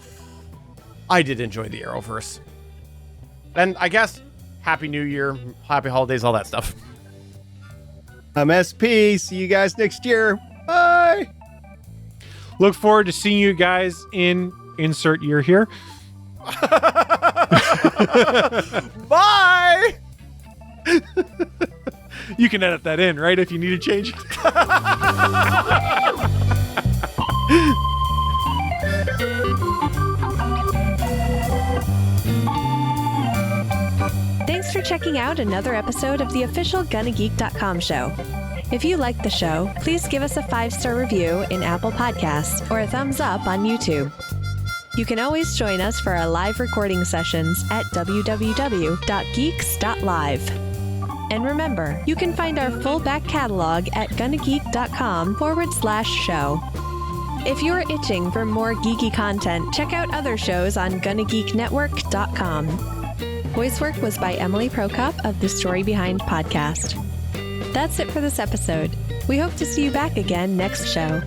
I did enjoy the Arrowverse. And I guess, Happy New Year, Happy Holidays, all that stuff. I'm SP. See you guys next year. Bye. Look forward to seeing you guys in insert year here. Bye! You can edit that in, right? If you need to change it. Thanks for checking out another episode of the official GonnaGeek.com show. If you like the show, please give us a 5-star review in Apple Podcasts or a thumbs up on YouTube. You can always join us for our live recording sessions at www.geeks.live. And remember, you can find our full back catalog at GonnaGeek.com/show. If you're itching for more geeky content, check out other shows on GonnaGeekNetwork.com. Voice work was by Emily Prokop of the Story Behind podcast. That's it for this episode. We hope to see you back again next show.